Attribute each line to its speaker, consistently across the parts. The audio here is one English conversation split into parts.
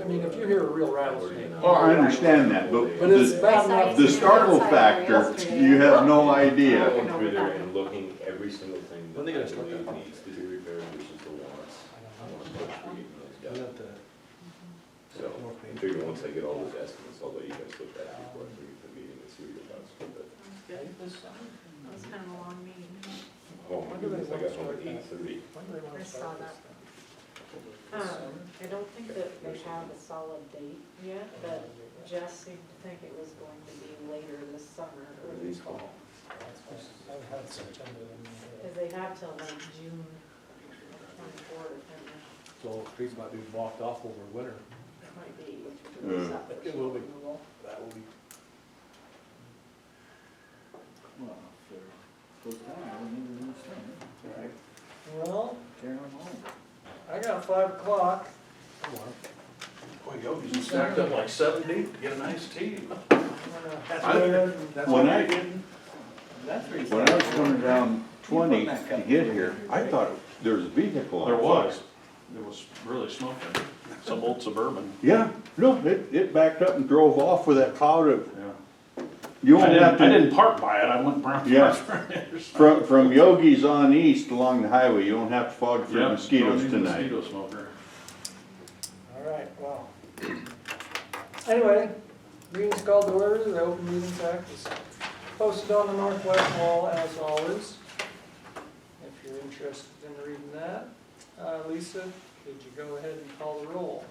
Speaker 1: I mean, if you hear a real rattlesnake.
Speaker 2: Oh, I understand that, but
Speaker 1: But it's
Speaker 2: the,
Speaker 1: bad enough.
Speaker 2: the startle factor, you have no idea.
Speaker 3: Going through there and looking every single thing
Speaker 4: When
Speaker 3: that
Speaker 4: they
Speaker 3: I
Speaker 4: gonna start
Speaker 3: believe
Speaker 4: that?
Speaker 3: needs to be repaired versus the wants. I want to put treating those
Speaker 4: We
Speaker 3: down.
Speaker 4: got the
Speaker 3: So, I figure once I get all those estimates, I'll let you guys look at it before I leave the meeting and see what your thoughts are. But,
Speaker 5: That was kind of a long meeting.
Speaker 3: oh my goodness, I got home at 8:30.
Speaker 1: When do they want
Speaker 5: I
Speaker 1: to
Speaker 5: saw
Speaker 1: start
Speaker 5: that.
Speaker 1: this thing?
Speaker 5: I don't think that they have a solid date yet, but Jess seemed to think it was going to be later this summer, early fall.
Speaker 1: I've had September in my head.
Speaker 5: Because they have till like June 24th, and
Speaker 4: So streets might be blocked off over winter.
Speaker 5: it might be, which would be something.
Speaker 4: It will be. That will be.
Speaker 6: Well, if there goes down, I don't need to understand.
Speaker 4: Right.
Speaker 1: Well,
Speaker 6: Tear them home.
Speaker 1: I got 5 o'clock.
Speaker 7: Boy, Yogi's been stacked up like 7 deep to get a nice tea.
Speaker 1: I'm gonna
Speaker 4: That's
Speaker 1: go ahead and-
Speaker 4: That's
Speaker 2: When
Speaker 4: what
Speaker 2: I-
Speaker 4: we did.
Speaker 6: That's where you.
Speaker 2: When I was coming down 20 to get here, I thought there was a vehicle on
Speaker 7: There
Speaker 2: fire.
Speaker 7: was. It was really smoking. Some old Suburban.
Speaker 2: Yeah, no, it backed up and drove off with that cloud of,
Speaker 7: Yeah.
Speaker 2: you
Speaker 7: I
Speaker 2: won't have
Speaker 7: didn't, I
Speaker 2: to,
Speaker 7: didn't park by it, I went around.
Speaker 2: Yeah. from Yogi's on east along the highway, you won't have to fog for
Speaker 7: Yeah,
Speaker 2: mosquitoes
Speaker 7: don't need
Speaker 2: tonight.
Speaker 7: Mosquito smoker.
Speaker 1: All right, well. Anyway, meeting's called to order, the Open Meetings Act is posted on the northwest wall as always. If you're interested in reading that. Lisa, could you go ahead and call the roll?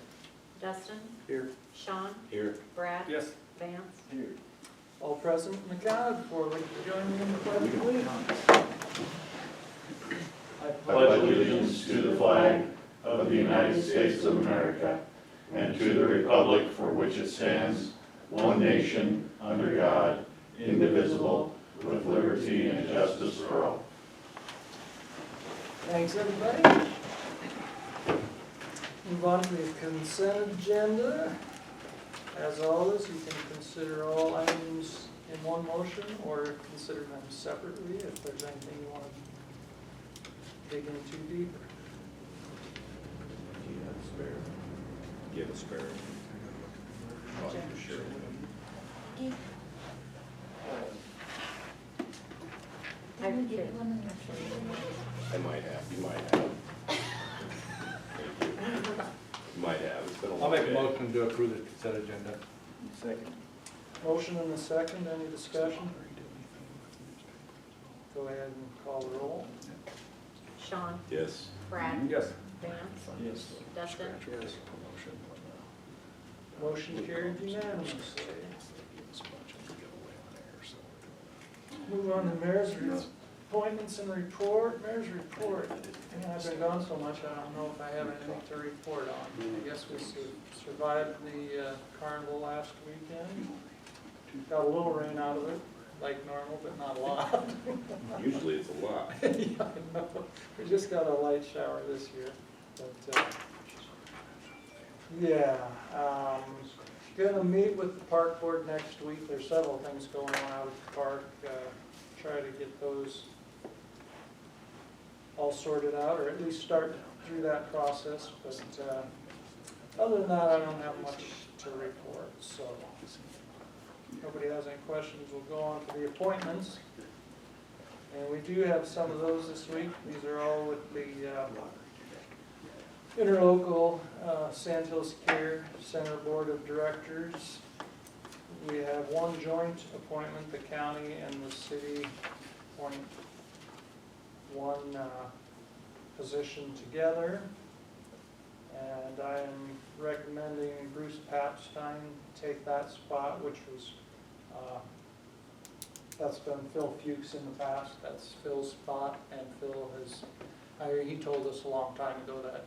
Speaker 5: Dustin,
Speaker 4: Here.
Speaker 5: Sean,
Speaker 3: Here,
Speaker 5: Brad,
Speaker 4: Yes.
Speaker 5: Vance.
Speaker 6: Here.
Speaker 1: All present and accounted for, would you join me in the pledge, please?
Speaker 8: I pledge allegiance to the flag of the United States of America and to the republic for which it stands, one nation, under God, indivisible, with liberty and justice for all.
Speaker 1: Thanks, everybody. Move on to the consent agenda. As always, you can consider all items in one motion or consider them separately if there's anything you want to dig into deeper.
Speaker 3: do you have a spare? Do you have a spare? Oh, sure.
Speaker 5: I did.
Speaker 3: I might have, you might have. You might have, it's been a long
Speaker 4: I'll make a
Speaker 3: day.
Speaker 4: motion to approve the consent agenda.
Speaker 6: Second.
Speaker 1: Motion and a second, any discussion? Go ahead and call the roll.
Speaker 5: Sean,
Speaker 3: Yes.
Speaker 5: Brad,
Speaker 4: Yes.
Speaker 5: Vance,
Speaker 6: Yes.
Speaker 5: Dustin.
Speaker 1: Motion carried unanimously. Move on to mayor's appointments and report. Mayor's report. Man, I've been gone so much, I don't know if I have anything to report on. I guess we survived the carnival last weekend. Got a little rain out of it, like normal, but not a lot.
Speaker 3: Usually it's a lot.
Speaker 1: Yeah, I know. We just got a light shower this year, but, yeah. Gonna meet with the park board next week. There's several things going on out at the park. Try to get those all sorted out, or at least start through that process, but, other than that, I don't have much to report, so. If nobody has any questions, we'll go on to the appointments. And we do have some of those this week. These are all with the interlocal Sandhills Care Center Board of Directors. We have one joint appointment, the county and the city appoint one position together. And I am recommending Bruce Papstein take that spot, which was, that's been Phil Fuchs in the past. That's Phil's spot, and Phil has, he told us a long time ago that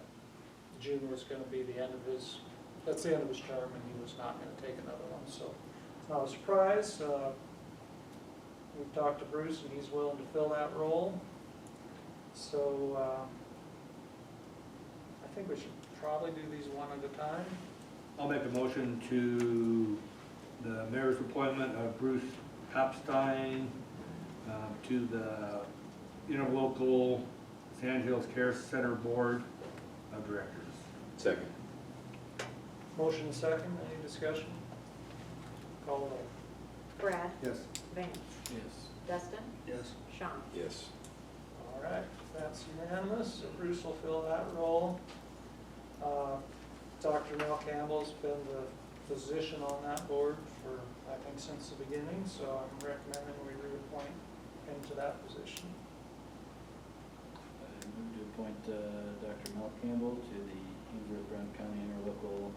Speaker 1: June was gonna be the end of his, that's the end of his term, and he was not gonna take another one, so it's not a surprise. We've talked to Bruce, and he's willing to fill that role. So, I think we should probably do these one at a time.
Speaker 4: I'll make a motion to the mayor's appointment of Bruce Papstein to the interlocal Sandhills Care Center Board of Directors.
Speaker 3: Second.
Speaker 1: Motion second, any discussion? Call roll.
Speaker 5: Brad,
Speaker 6: Yes.
Speaker 5: Vance,
Speaker 6: Yes.
Speaker 5: Dustin,
Speaker 6: Yes.
Speaker 5: Sean.
Speaker 3: Yes.
Speaker 1: All right, that's unanimous, so Bruce will fill that role. Dr. Mel Campbell's been the physician on that board for, I think, since the beginning, so I'm recommending we reappoint him to that position.
Speaker 6: I move to appoint Dr. Mel Campbell to the Ainsworth Brown County Interlocal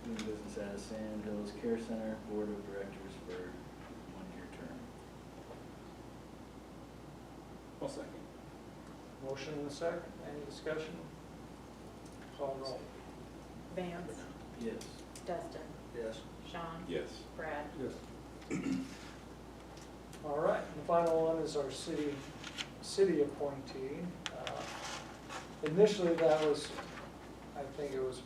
Speaker 6: doing business as Sand Hills Care Center Board of Directors for a 1-year term.
Speaker 3: I'll second.
Speaker 1: Motion and a second, any discussion? Call roll.
Speaker 5: Vance,
Speaker 6: Yes.
Speaker 5: Dustin,
Speaker 6: Yes.
Speaker 5: Sean,
Speaker 3: Yes.
Speaker 5: Brad.
Speaker 4: Yes.
Speaker 1: All right, and the final one is our city appointee. Initially, that was, I think it was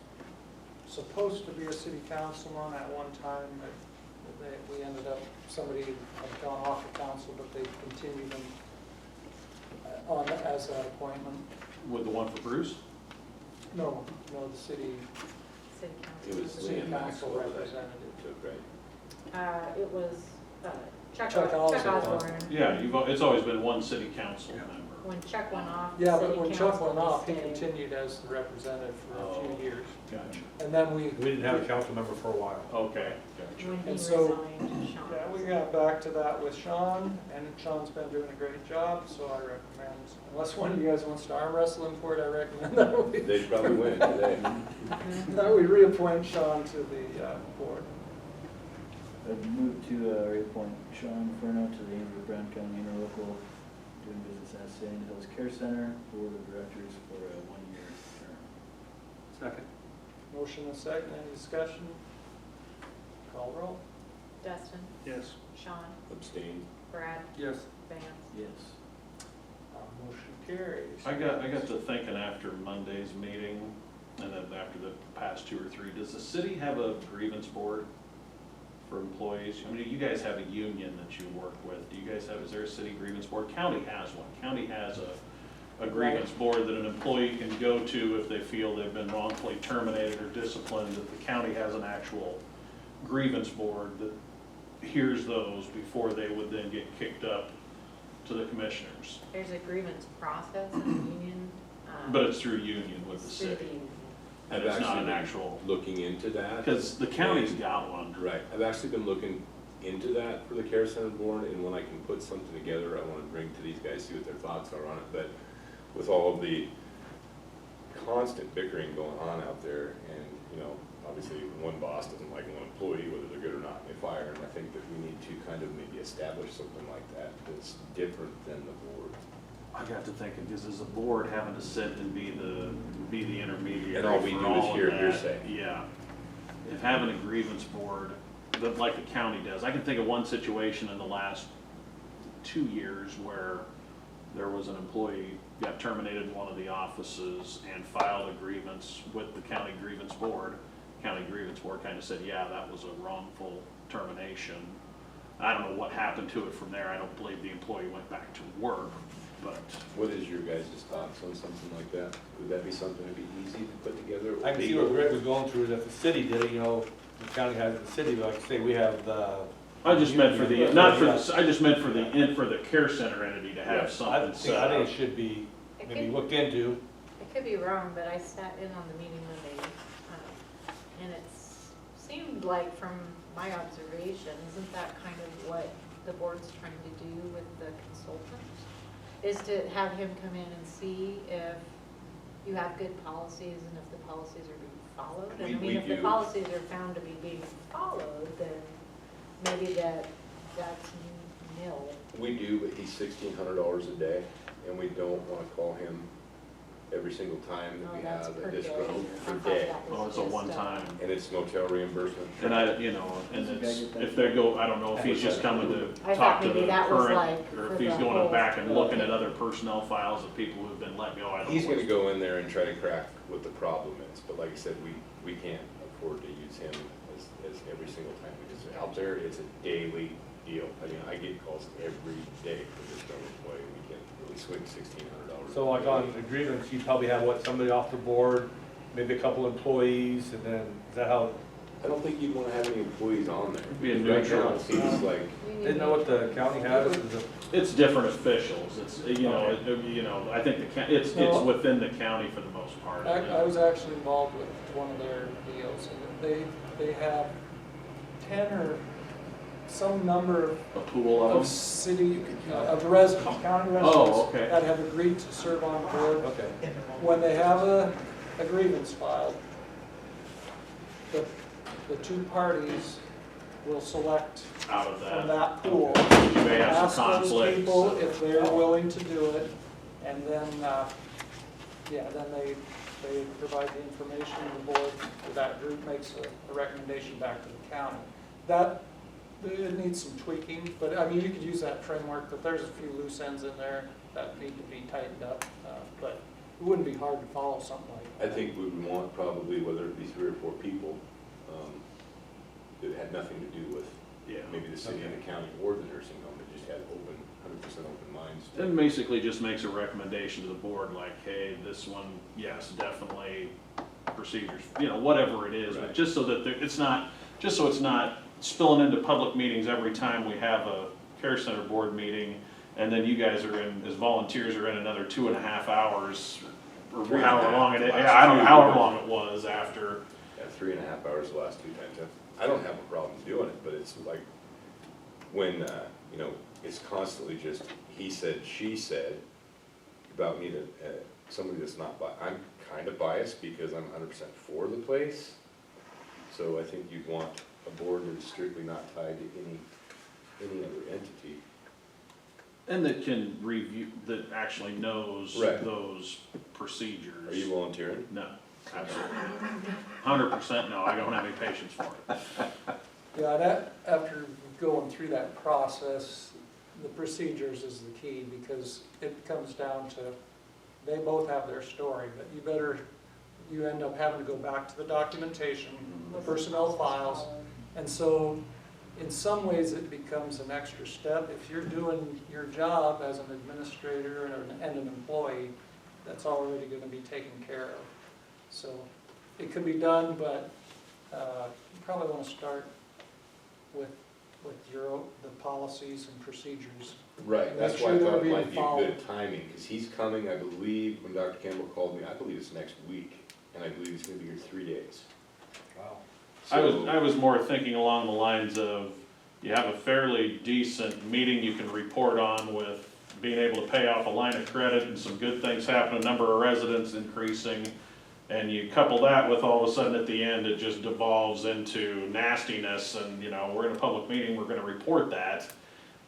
Speaker 1: supposed to be a city councilman at one time, but we ended up, somebody had gone off the council, but they continued him on as that appointment.
Speaker 7: With the one for Bruce?
Speaker 1: No, the city
Speaker 5: City council.
Speaker 3: It was
Speaker 1: City
Speaker 3: Liam
Speaker 1: council
Speaker 3: Maxwell that
Speaker 1: representative.
Speaker 3: took, right?
Speaker 5: It was Chuck
Speaker 1: Chuck Osborne.
Speaker 5: Osborne.
Speaker 7: Yeah, it's always been one city council member.
Speaker 5: When Chuck went off.
Speaker 1: Yeah,
Speaker 5: city
Speaker 1: but when Chuck
Speaker 5: council
Speaker 1: went off, he
Speaker 5: stayed.
Speaker 1: continued as the representative for a
Speaker 7: Oh.
Speaker 1: few years.
Speaker 7: Gotcha.
Speaker 1: And then
Speaker 4: We didn't have a council member for a while.
Speaker 7: Okay, gotcha.
Speaker 5: When he
Speaker 1: And so-
Speaker 5: resigned, Sean.
Speaker 1: Yeah, we got back to that with Sean, and Sean's been doing a great job, so I recommend, unless one of you guys wants to arm wrestle him for it, I recommend that we,
Speaker 3: They'd probably win today.
Speaker 1: that we reappoint Sean to the board.
Speaker 6: I move to reappoint Sean Furno to the Ainsworth Brown County Interlocal doing business as Sand Hills Care Center Board of Directors for a 1-year term.
Speaker 4: Second.
Speaker 1: Motion and second, any discussion? Call roll.
Speaker 5: Dustin,
Speaker 6: Yes.
Speaker 5: Sean,
Speaker 3: Abstain.
Speaker 5: Brad,
Speaker 4: Yes.
Speaker 5: Vance.
Speaker 6: Yes.
Speaker 1: Motion carries.
Speaker 7: I got to thinking after Monday's meeting, and then after the past 2 or 3, does the city have a grievance board for employees? I mean, you guys have a union that you work with. Do you guys have, is there a city grievance board? County has one. County has a grievance board that an employee can go to if they feel they've been wrongfully terminated or disciplined, that the county has an actual grievance board that hears those before they would then get kicked up to the commissioners.
Speaker 5: There's a grievance process in the union.
Speaker 7: But it's through union with the
Speaker 5: through the
Speaker 7: city,
Speaker 5: union.
Speaker 7: and
Speaker 3: I've
Speaker 7: it's not
Speaker 3: actually
Speaker 7: an
Speaker 3: been
Speaker 7: actual,
Speaker 3: Looking into that.
Speaker 7: because the county's got one.
Speaker 3: Right, I've actually been looking into that for the Care Center Board, and when I can put something together, I wanna bring to these guys, see what their thoughts are on it, but with all of the constant bickering going on out there, and, obviously, one boss doesn't like one employee, whether they're good or not, and they fire, and I think that we need to kind of maybe establish something like that that's different than the board.
Speaker 7: I got to thinking, because as a board having to sit and be the intermediary.
Speaker 3: And all we
Speaker 7: for
Speaker 3: do is
Speaker 7: all of
Speaker 3: hear
Speaker 7: that,
Speaker 3: hearsay.
Speaker 7: Yeah. If having a grievance board, that like the county does, I can think of one situation in the last 2 years where there was an employee got terminated in one of the offices and filed a grievance with the county grievance board. County grievance board kind of said, yeah, that was a wrongful termination. I don't know what happened to it from there. I don't believe the employee went back to work, but
Speaker 3: What is your guys' thoughts on something like that? Would that be something that'd be easy to put together?
Speaker 4: I can see what Greg was going through, is if the city did it, the county has the city, but like I say, we have the.
Speaker 7: I just meant for the, not for the, I just meant for the care center entity to
Speaker 4: Yeah,
Speaker 7: have something
Speaker 4: I
Speaker 7: set
Speaker 4: think
Speaker 7: up.
Speaker 4: it should be
Speaker 5: It
Speaker 4: maybe
Speaker 5: could-
Speaker 4: looked into.
Speaker 5: I could be wrong, but I sat in on the meeting when they, and it seemed like from my observation, isn't that kind of what the board's trying to do with the consultant? Is to have him come in and see if you have good policies and if the policies are being followed? And I
Speaker 3: We
Speaker 5: mean, if the
Speaker 3: do.
Speaker 5: policies are found to be being followed, then maybe that's nil.
Speaker 3: We do, but he's $1,600 a day, and we don't wanna call him every single time that
Speaker 5: Oh,
Speaker 3: we
Speaker 5: that's
Speaker 3: have
Speaker 5: per
Speaker 3: a
Speaker 5: day.
Speaker 3: disgruntled
Speaker 5: I
Speaker 3: per
Speaker 5: thought
Speaker 3: day.
Speaker 5: that was
Speaker 7: Oh, it's a
Speaker 5: just,
Speaker 7: one-time.
Speaker 3: And it's motel reimbursement.
Speaker 7: And and it's, if they go, I don't know if he's just coming to
Speaker 5: I
Speaker 7: talk
Speaker 5: thought
Speaker 7: to
Speaker 5: maybe
Speaker 7: the
Speaker 5: that was
Speaker 7: current,
Speaker 5: like
Speaker 7: or
Speaker 5: for
Speaker 7: if he's
Speaker 5: the
Speaker 7: going
Speaker 5: whole-
Speaker 7: back and looking at other personnel files of people who've been let go, I don't know.
Speaker 3: He's gonna
Speaker 7: what's-
Speaker 3: go in there and try to crack what the problem is, but like I said, we can't afford to use him as every single time, because out there, it's a daily deal. I mean, I get calls every day for this don't employee, we can't really swing $1,600.
Speaker 4: So like on a grievance, you probably have somebody off the board maybe a couple employees, and then, is that how,
Speaker 3: I don't think you'd wanna have any employees on there.
Speaker 7: Be a
Speaker 3: Right now,
Speaker 7: neutral.
Speaker 3: it seems like,
Speaker 4: isn't that what the county has? Is it-
Speaker 7: It's different officials, it's, I think it's
Speaker 1: No.
Speaker 7: within the county for the most part.
Speaker 1: I was actually involved with one of their deals, and they have 10 or some number
Speaker 7: A pool
Speaker 1: of
Speaker 7: of
Speaker 1: city, of residents, county
Speaker 7: Oh,
Speaker 1: residents
Speaker 7: okay.
Speaker 1: that have agreed to serve on board.
Speaker 4: Okay.
Speaker 1: When they have a grievance filed, the two parties will select
Speaker 7: them out of that.
Speaker 1: from that pool.
Speaker 7: You may have
Speaker 1: Ask
Speaker 7: some
Speaker 1: those
Speaker 7: conflicts.
Speaker 1: people if they're willing to do it, and then, then they provide the information, the board, or that group makes a recommendation back to the county. That, it needs some tweaking, but I mean, you could use that framework, but there's a few loose ends in there that need to be tightened up, but it wouldn't be hard to follow something like
Speaker 3: I
Speaker 1: that.
Speaker 3: think we would want probably, whether it be 3 or 4 people, that had nothing to do with
Speaker 7: Yeah.
Speaker 3: maybe the city and the county or the nursing home, that just had 100% open minds.
Speaker 7: And basically just makes a recommendation to the board, like, hey, this one, yes, definitely procedures, whatever it is, but
Speaker 3: Right.
Speaker 7: just so that it's not spilling into public meetings every time we have a care center board meeting, and then you guys are in, as volunteers, are in another 2.5 hours, or
Speaker 3: 3.5
Speaker 7: however long it is,
Speaker 3: last
Speaker 7: yeah, I don't know
Speaker 3: two.
Speaker 7: however long it was after.
Speaker 3: Yeah, 3.5 hours the last 2 times. I don't have a problem doing it, but it's like when, it's constantly just he said, she said about me to somebody that's not I'm kind of biased because I'm 100% for the place. So I think you'd want a board that's strictly not tied to any other entity.
Speaker 7: And that can review, that actually knows
Speaker 3: Right.
Speaker 7: those procedures.
Speaker 3: Are you volunteering?
Speaker 7: No, absolutely. 100% no, I don't have any patience for it.
Speaker 1: Yeah, that, after going through that process, the procedures is the key, because it comes down to, they both have their story, but you end up having to go back to the documentation, the personnel files, and so in some ways it becomes an extra step. If you're doing your job as an administrator and an employee, that's already gonna be taken care of. So it could be done, but you probably wanna start with the policies and procedures.
Speaker 3: Right,
Speaker 1: Make
Speaker 3: that's
Speaker 1: sure
Speaker 3: why I
Speaker 1: they're
Speaker 3: thought it
Speaker 1: being
Speaker 3: might be
Speaker 1: followed.
Speaker 3: good timing, because he's coming, I believe, when Dr. Campbell called me, I believe it's next week, and I believe he's gonna be here 3 days.
Speaker 4: Wow.
Speaker 7: I was more thinking along the lines of, you have a fairly decent meeting you can report on with being able to pay off a line of credit and some good things happen, a number of residents increasing, and you couple that with all of a sudden at the end, it just devolves into nastiness, and, we're in a public meeting, we're gonna report that.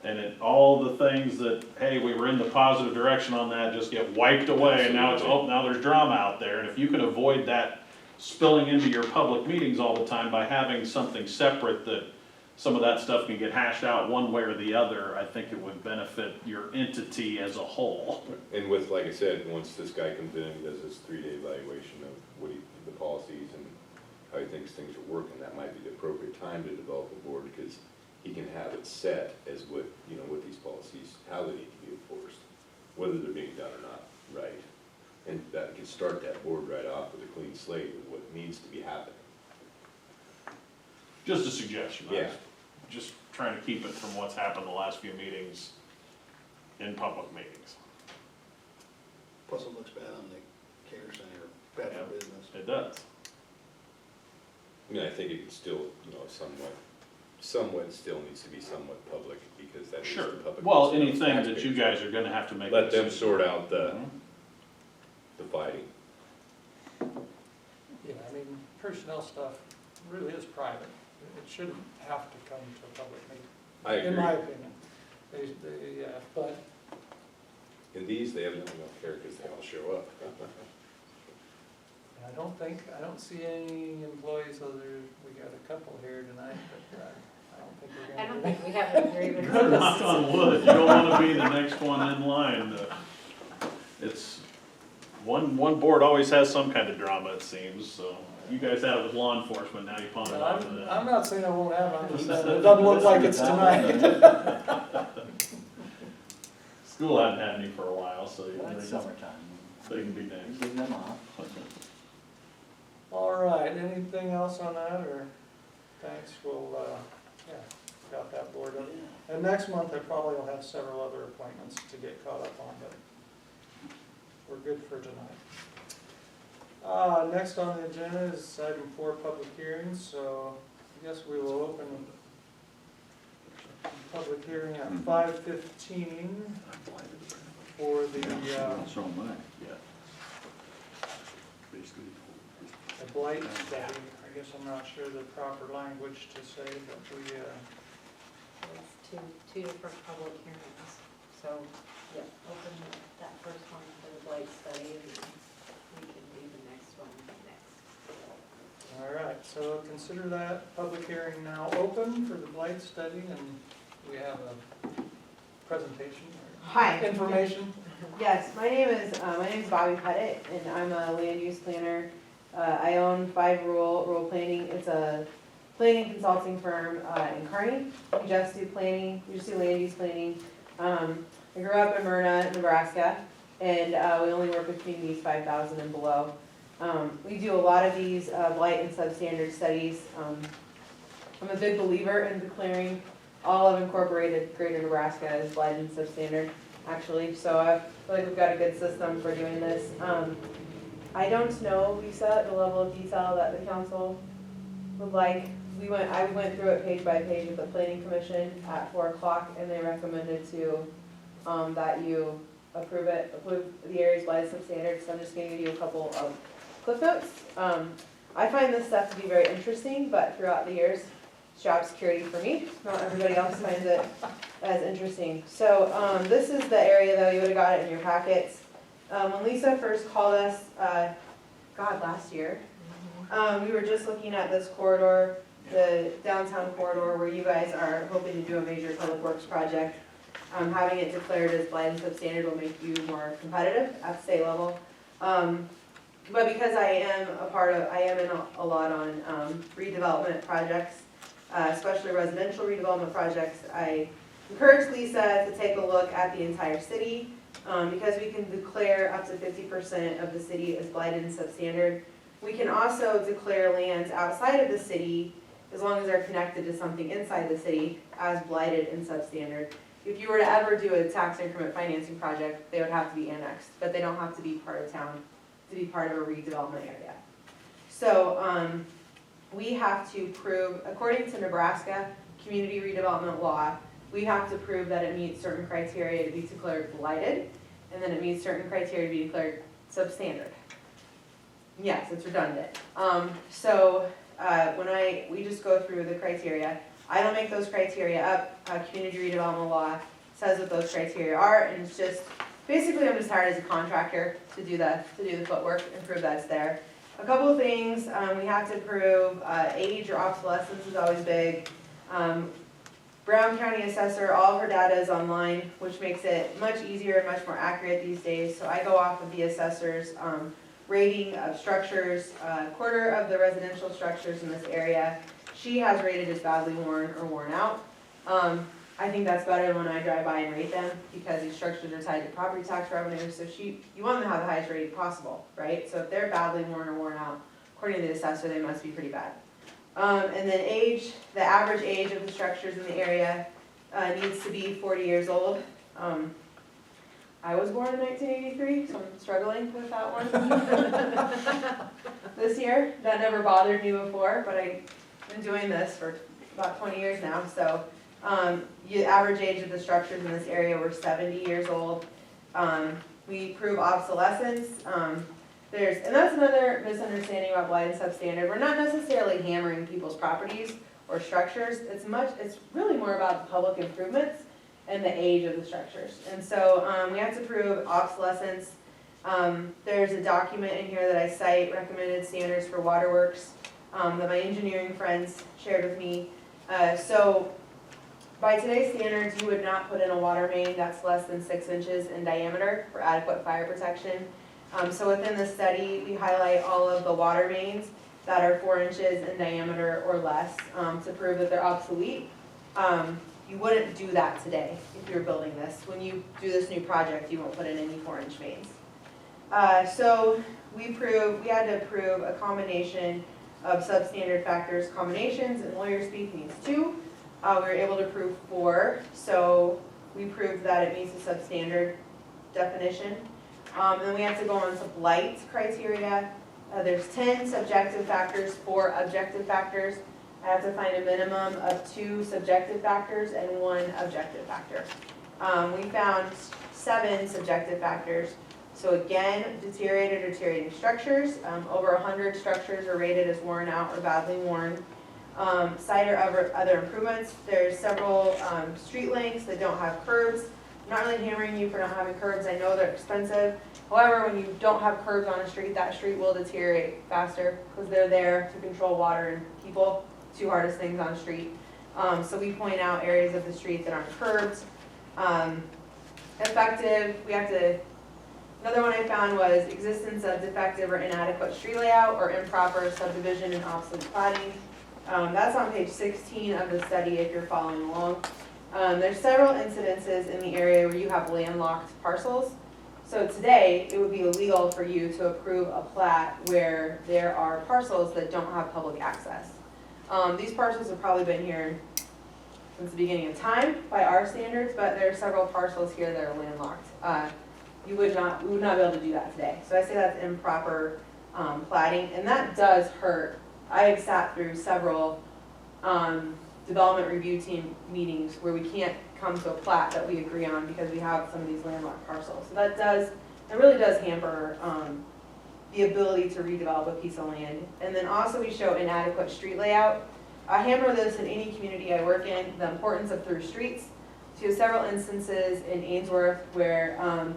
Speaker 7: And all the things that, hey, we were in the positive direction on that just get wiped away, and now now there's drama out there. And if you can avoid that spilling into your public meetings all the time by having something separate that some of that stuff can get hashed out one way or the other, I think it would benefit your entity as a whole.
Speaker 3: And with, like I said, once this guy comes in and does his 3-day evaluation of the policies and how he thinks things are working, that might be the appropriate time to develop a board, because he can have it set as what these policies, how they need to be enforced, whether they're being done or not, right? And that can start that board right off with a clean slate of what needs to be happening.
Speaker 7: Just a suggestion.
Speaker 3: Yeah.
Speaker 7: Just trying to keep it from what's happened the last few meetings in public meetings.
Speaker 9: Plus it looks bad on the care center, bad
Speaker 7: Yeah.
Speaker 9: for business.
Speaker 7: It does.
Speaker 3: I mean, I think it can still, somewhat still needs to be somewhat public, because that is
Speaker 7: Sure.
Speaker 3: the public.
Speaker 7: Well,
Speaker 3: concern of
Speaker 7: anything that you
Speaker 3: taxpayers.
Speaker 7: guys are gonna have to make.
Speaker 3: Let them
Speaker 7: decisions.
Speaker 3: sort out the
Speaker 7: Mhm.
Speaker 3: fighting.
Speaker 1: Yeah, I mean, personnel stuff really is private. It shouldn't have to come to a public meeting.
Speaker 3: I
Speaker 1: In my
Speaker 3: agree.
Speaker 1: opinion. But
Speaker 3: In these, they evidently don't care because they all show up.
Speaker 1: I don't see any employees we got a couple here tonight, but I don't think we're
Speaker 5: I
Speaker 1: gonna.
Speaker 5: don't think we have an agreement.
Speaker 7: Good knock on wood, you don't wanna be the next one in line. It's, one board always has some kind of drama, it seems, so you guys had it with law enforcement, now you pawn it off to them.
Speaker 1: I'm not saying I won't have it, I'm just saying it doesn't look like it's tonight.
Speaker 7: School hadn't had any for a while, so
Speaker 6: Well, it's summertime.
Speaker 7: they can be next.
Speaker 6: Give them off.
Speaker 1: All right, anything else on that, or, thanks, we'll, yeah, got that board up. And next month, I probably will have several other appointments to get caught up on, but we're good for tonight. Next on the agenda is item 4, public hearings, so I guess we will open public hearing at 5:15 for the
Speaker 2: So am I.
Speaker 1: the blight study. I guess I'm not sure the proper language to say, but we,
Speaker 5: It's two different public hearings, so, yeah, open that first one for the blight study, and then we can do the next one next.
Speaker 1: all right, so consider that public hearing now open for the blight study, and we have a presentation or
Speaker 10: Hi.
Speaker 1: information.
Speaker 10: Yes, my name is Bobby Pettit, and I'm a land use planner. I own 5 Rural Planning. It's a planning consulting firm in Kearney. We just do planning, we just do land use planning. I grew up in Myrna, Nebraska, and we only work with communities 5,000 and below. We do a lot of these blight and substandard studies. I'm a big believer in declaring all of incorporated greater Nebraska as blight and substandard, actually. So I feel like we've got a good system for doing this. I don't know, Lisa, the level of detail that the council would like. I went through it page by page with the planning commission at 4 o'clock, and they recommended that you approve the area's blight substandard. So I'm just gonna give you a couple of cliff notes. I find this stuff to be very interesting, but throughout the years, it's job security for me. Not everybody else finds it as interesting. So this is the area, though, you would have got it in your packets. When Lisa first called us, last year, we were just looking at this corridor, the downtown corridor, where you guys are hoping to do a major public works project. Having it declared as blight and substandard will make you more competitive at state level. But because I am in a lot on redevelopment projects, especially residential redevelopment projects, I encourage Lisa to take a look at the entire city. Because we can declare up to 50% of the city as blighted and substandard. We can also declare lands outside of the city, as long as they're connected to something inside the city, as blighted and substandard. If you were to ever do a tax increment financing project, they would have to be annexed, but they don't have to be part of town to be part of a redevelopment area. So we have to prove, according to Nebraska community redevelopment law, we have to prove that it meets certain criteria to be declared blighted, and then it meets certain criteria to be declared substandard. Yes, it's redundant. We just go through the criteria. I don't make those criteria up. Community redevelopment law says what those criteria are, and it's just, basically I'm just hired as a contractor to do the footwork and prove that's there. A couple of things, we have to prove age or obsolescence is always big. Brown County Assessor, all of her data is online, which makes it much easier and much more accurate these days. So I go off of the assessor's rating of structures, a quarter of the residential structures in this area she has rated as badly worn or worn out. I think that's better than when I drive by and rate them, because these structures are tied to property tax revenue. So you want them to have the highest rating possible, right? So if they're badly worn or worn out, according to the assessor, they must be pretty bad. And then age, the average age of the structures in the area needs to be 40 years old. I was born in 1983, so I'm struggling with that one this year. That never bothered me before, but I've been doing this for about 20 years now. So the average age of the structures in this area were 70 years old. We prove obsolescence. And that's another misunderstanding about blight and substandard. We're not necessarily hammering people's properties or structures. It's really more about the public improvements and the age of the structures. And so we have to prove obsolescence. There's a document in here that I cite, recommended standards for waterworks, that my engineering friends shared with me. So by today's standards, you would not put in a water main that's less than 6 inches in diameter for adequate fire protection. So within the study, we highlight all of the water mains that are 4 inches in diameter or less to prove that they're obsolete. You wouldn't do that today if you were building this. When you do this new project, you won't put in any 4-inch mains. So we had to approve a combination of substandard factors combinations, and lawyer speak means 2. We were able to prove 4, so we proved that it meets the substandard definition. And then we have to go on to blight criteria. There's 10 subjective factors, 4 objective factors. I have to find a minimum of 2 subjective factors and 1 objective factor. We found 7 subjective factors. So again, deteriorated or deteriorating structures. Over 100 structures are rated as worn out or badly worn. Site or other improvements. There's several street lengths that don't have curbs. I'm not really hammering you for not having curbs. I know they're expensive. However, when you don't have curbs on a street, that street will deteriorate faster because they're there to control water and people. 2 hardest things on a street. So we point out areas of the street that aren't curbed. Effective, another one I found was existence of defective or inadequate street layout or improper subdivision and obsolete plating. That's on page 16 of the study if you're following along. There's several incidences in the area where you have landlocked parcels. So today, it would be illegal for you to approve a plat where there are parcels that don't have public access. These parcels have probably been here since the beginning of time by our standards, but there are several parcels here that are landlocked. We would not be able to do that today. So I say that's improper platting, and that does hurt. I have sat through several development review team meetings where we can't come to a plat that we agree on because we have some of these landlocked parcels. So it really does hamper the ability to redevelop a piece of land. And then also we show inadequate street layout. I hammer this in any community I work in, the importance of through streets. So you have several instances in Ainsworth where a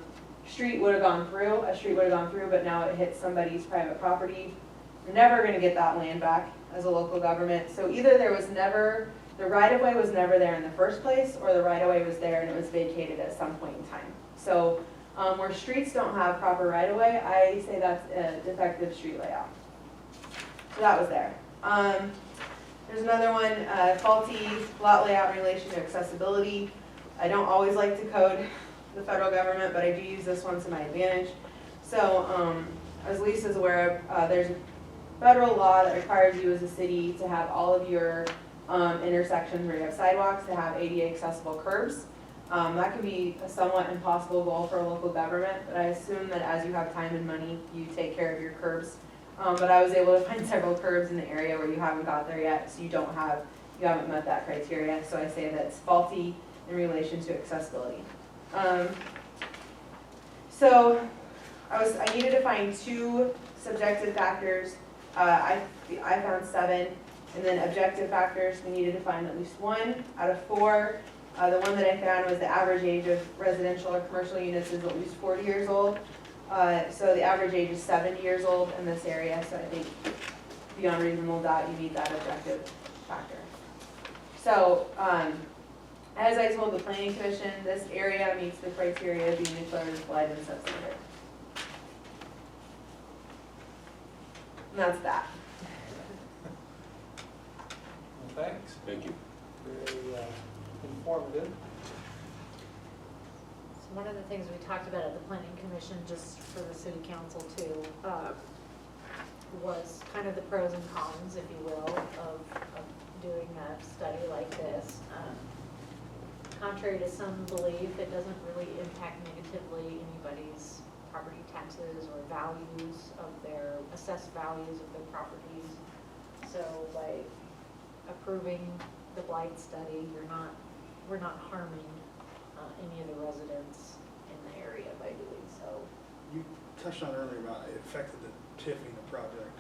Speaker 10: street would have gone through, but now it hits somebody's private property. We're never gonna get that land back as a local government. So either the right-of-way was never there in the first place, or the right-of-way was there and it was vacated at some point in time. So where streets don't have proper right-of-way, I say that's a defective street layout. So that was there. There's another one, faulty lot layout in relation to accessibility. I don't always like to code the federal government, but I do use this one to my advantage. So as Lisa's aware of, there's a federal law that requires you as a city to have all of your intersections where you have sidewalks to have ADA accessible curbs. That can be a somewhat impossible goal for a local government, but I assume that as you have time and money, you take care of your curbs. But I was able to find several curbs in the area where you haven't got there yet, so you haven't met that criteria. So I say that it's faulty in relation to accessibility. So I needed to find 2 subjective factors. I found 7. And then objective factors, we needed to find at least 1 out of 4. The one that I found was the average age of residential or commercial units is at least 40 years old. So the average age is 70 years old in this area, so I think beyond reasonable doubt you meet that objective factor. So as I told the Planning Commission, this area meets the criteria of being declared as blight and substandard. And that's that.
Speaker 1: Well, thanks.
Speaker 3: Thank you.
Speaker 1: Very informative.
Speaker 5: So one of the things we talked about at the planning commission, just for the city council too, was kind of the pros and cons, if you will, of doing a study like this. Contrary to some belief, it doesn't really impact negatively anybody's property taxes or values of their, assessed values of their properties. So by approving the blight study, we're not harming any of the residents in the area by doing so.
Speaker 9: You touched on earlier about it affected the TIFing the project.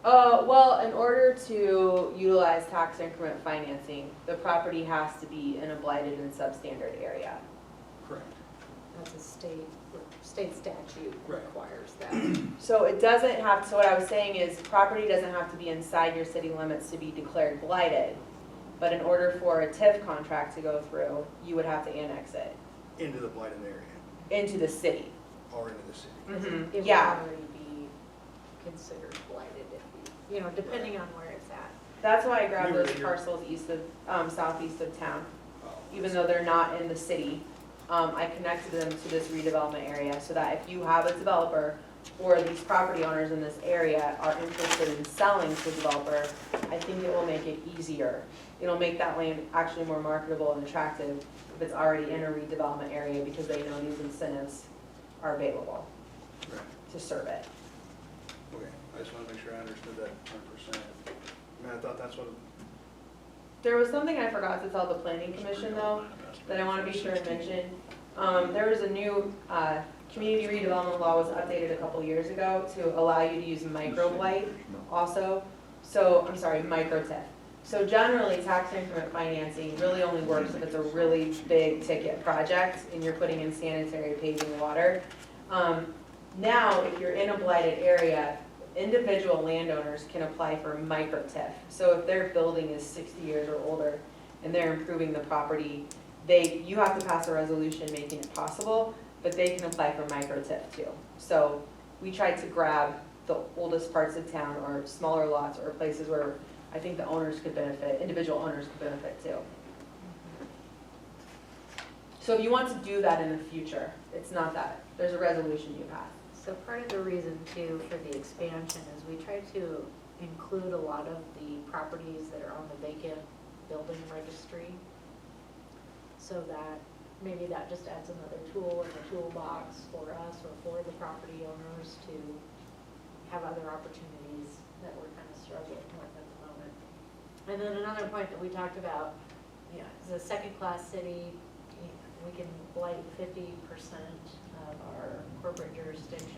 Speaker 10: Well, in order to utilize tax increment financing, the property has to be in a blighted and substandard area.
Speaker 9: Correct.
Speaker 5: That's a state statute
Speaker 9: Right.
Speaker 5: requires that.
Speaker 10: So it doesn't have, so what I was saying is property doesn't have to be inside your city limits to be declared blighted. But in order for a TIF contract to go through, you would have to annex it
Speaker 9: Into the blighted area,
Speaker 10: into the city.
Speaker 9: or into the city.
Speaker 10: Mm-hmm.
Speaker 5: It
Speaker 10: Yeah,
Speaker 5: would already be considered blighted if you know, depending on where it's at.
Speaker 10: that's why I grabbed
Speaker 9: We were
Speaker 10: those
Speaker 9: here.
Speaker 10: parcels east of, southeast of town,
Speaker 9: Oh,
Speaker 10: even though they're not in the city. I connected them to this redevelopment area so that if you have a developer or these property owners in this area are interested in selling to a developer, I think it will make it easier. It'll make that land actually more marketable and attractive if it's already in a redevelopment area because they know these incentives are available
Speaker 9: Right.
Speaker 10: to serve it.
Speaker 9: Okay, I just wanna make sure I understood that 100%. I mean, I thought that's what.
Speaker 10: There was something I forgot to tell the planning commission though, that I wanna be sure to mention. There was a new, community redevelopment law was updated a couple years ago to allow you to use micro blight also. So, I'm sorry, micro TIF. So generally, tax increment financing really only works if it's a really big ticket project and you're putting in sanitary paving water. Now, if you're in a blighted area, individual landowners can apply for micro TIF. So if their building is 60 years or older and they're improving the property, you have to pass a resolution making it possible, but they can apply for micro TIF too. So we tried to grab the oldest parts of town or smaller lots or places where I think the owners could benefit, individual owners could benefit too. So if you want to do that in the future, it's not that, there's a resolution you pass.
Speaker 5: So part of the reason too for the expansion is we try to include a lot of the properties that are on the vacant building registry. So that maybe that just adds another tool in the toolbox for us or for the property owners to have other opportunities that we're kind of struggling with at the moment. And then another point that we talked about, as a second-class city, we can blight 50% of our corporate jurisdiction.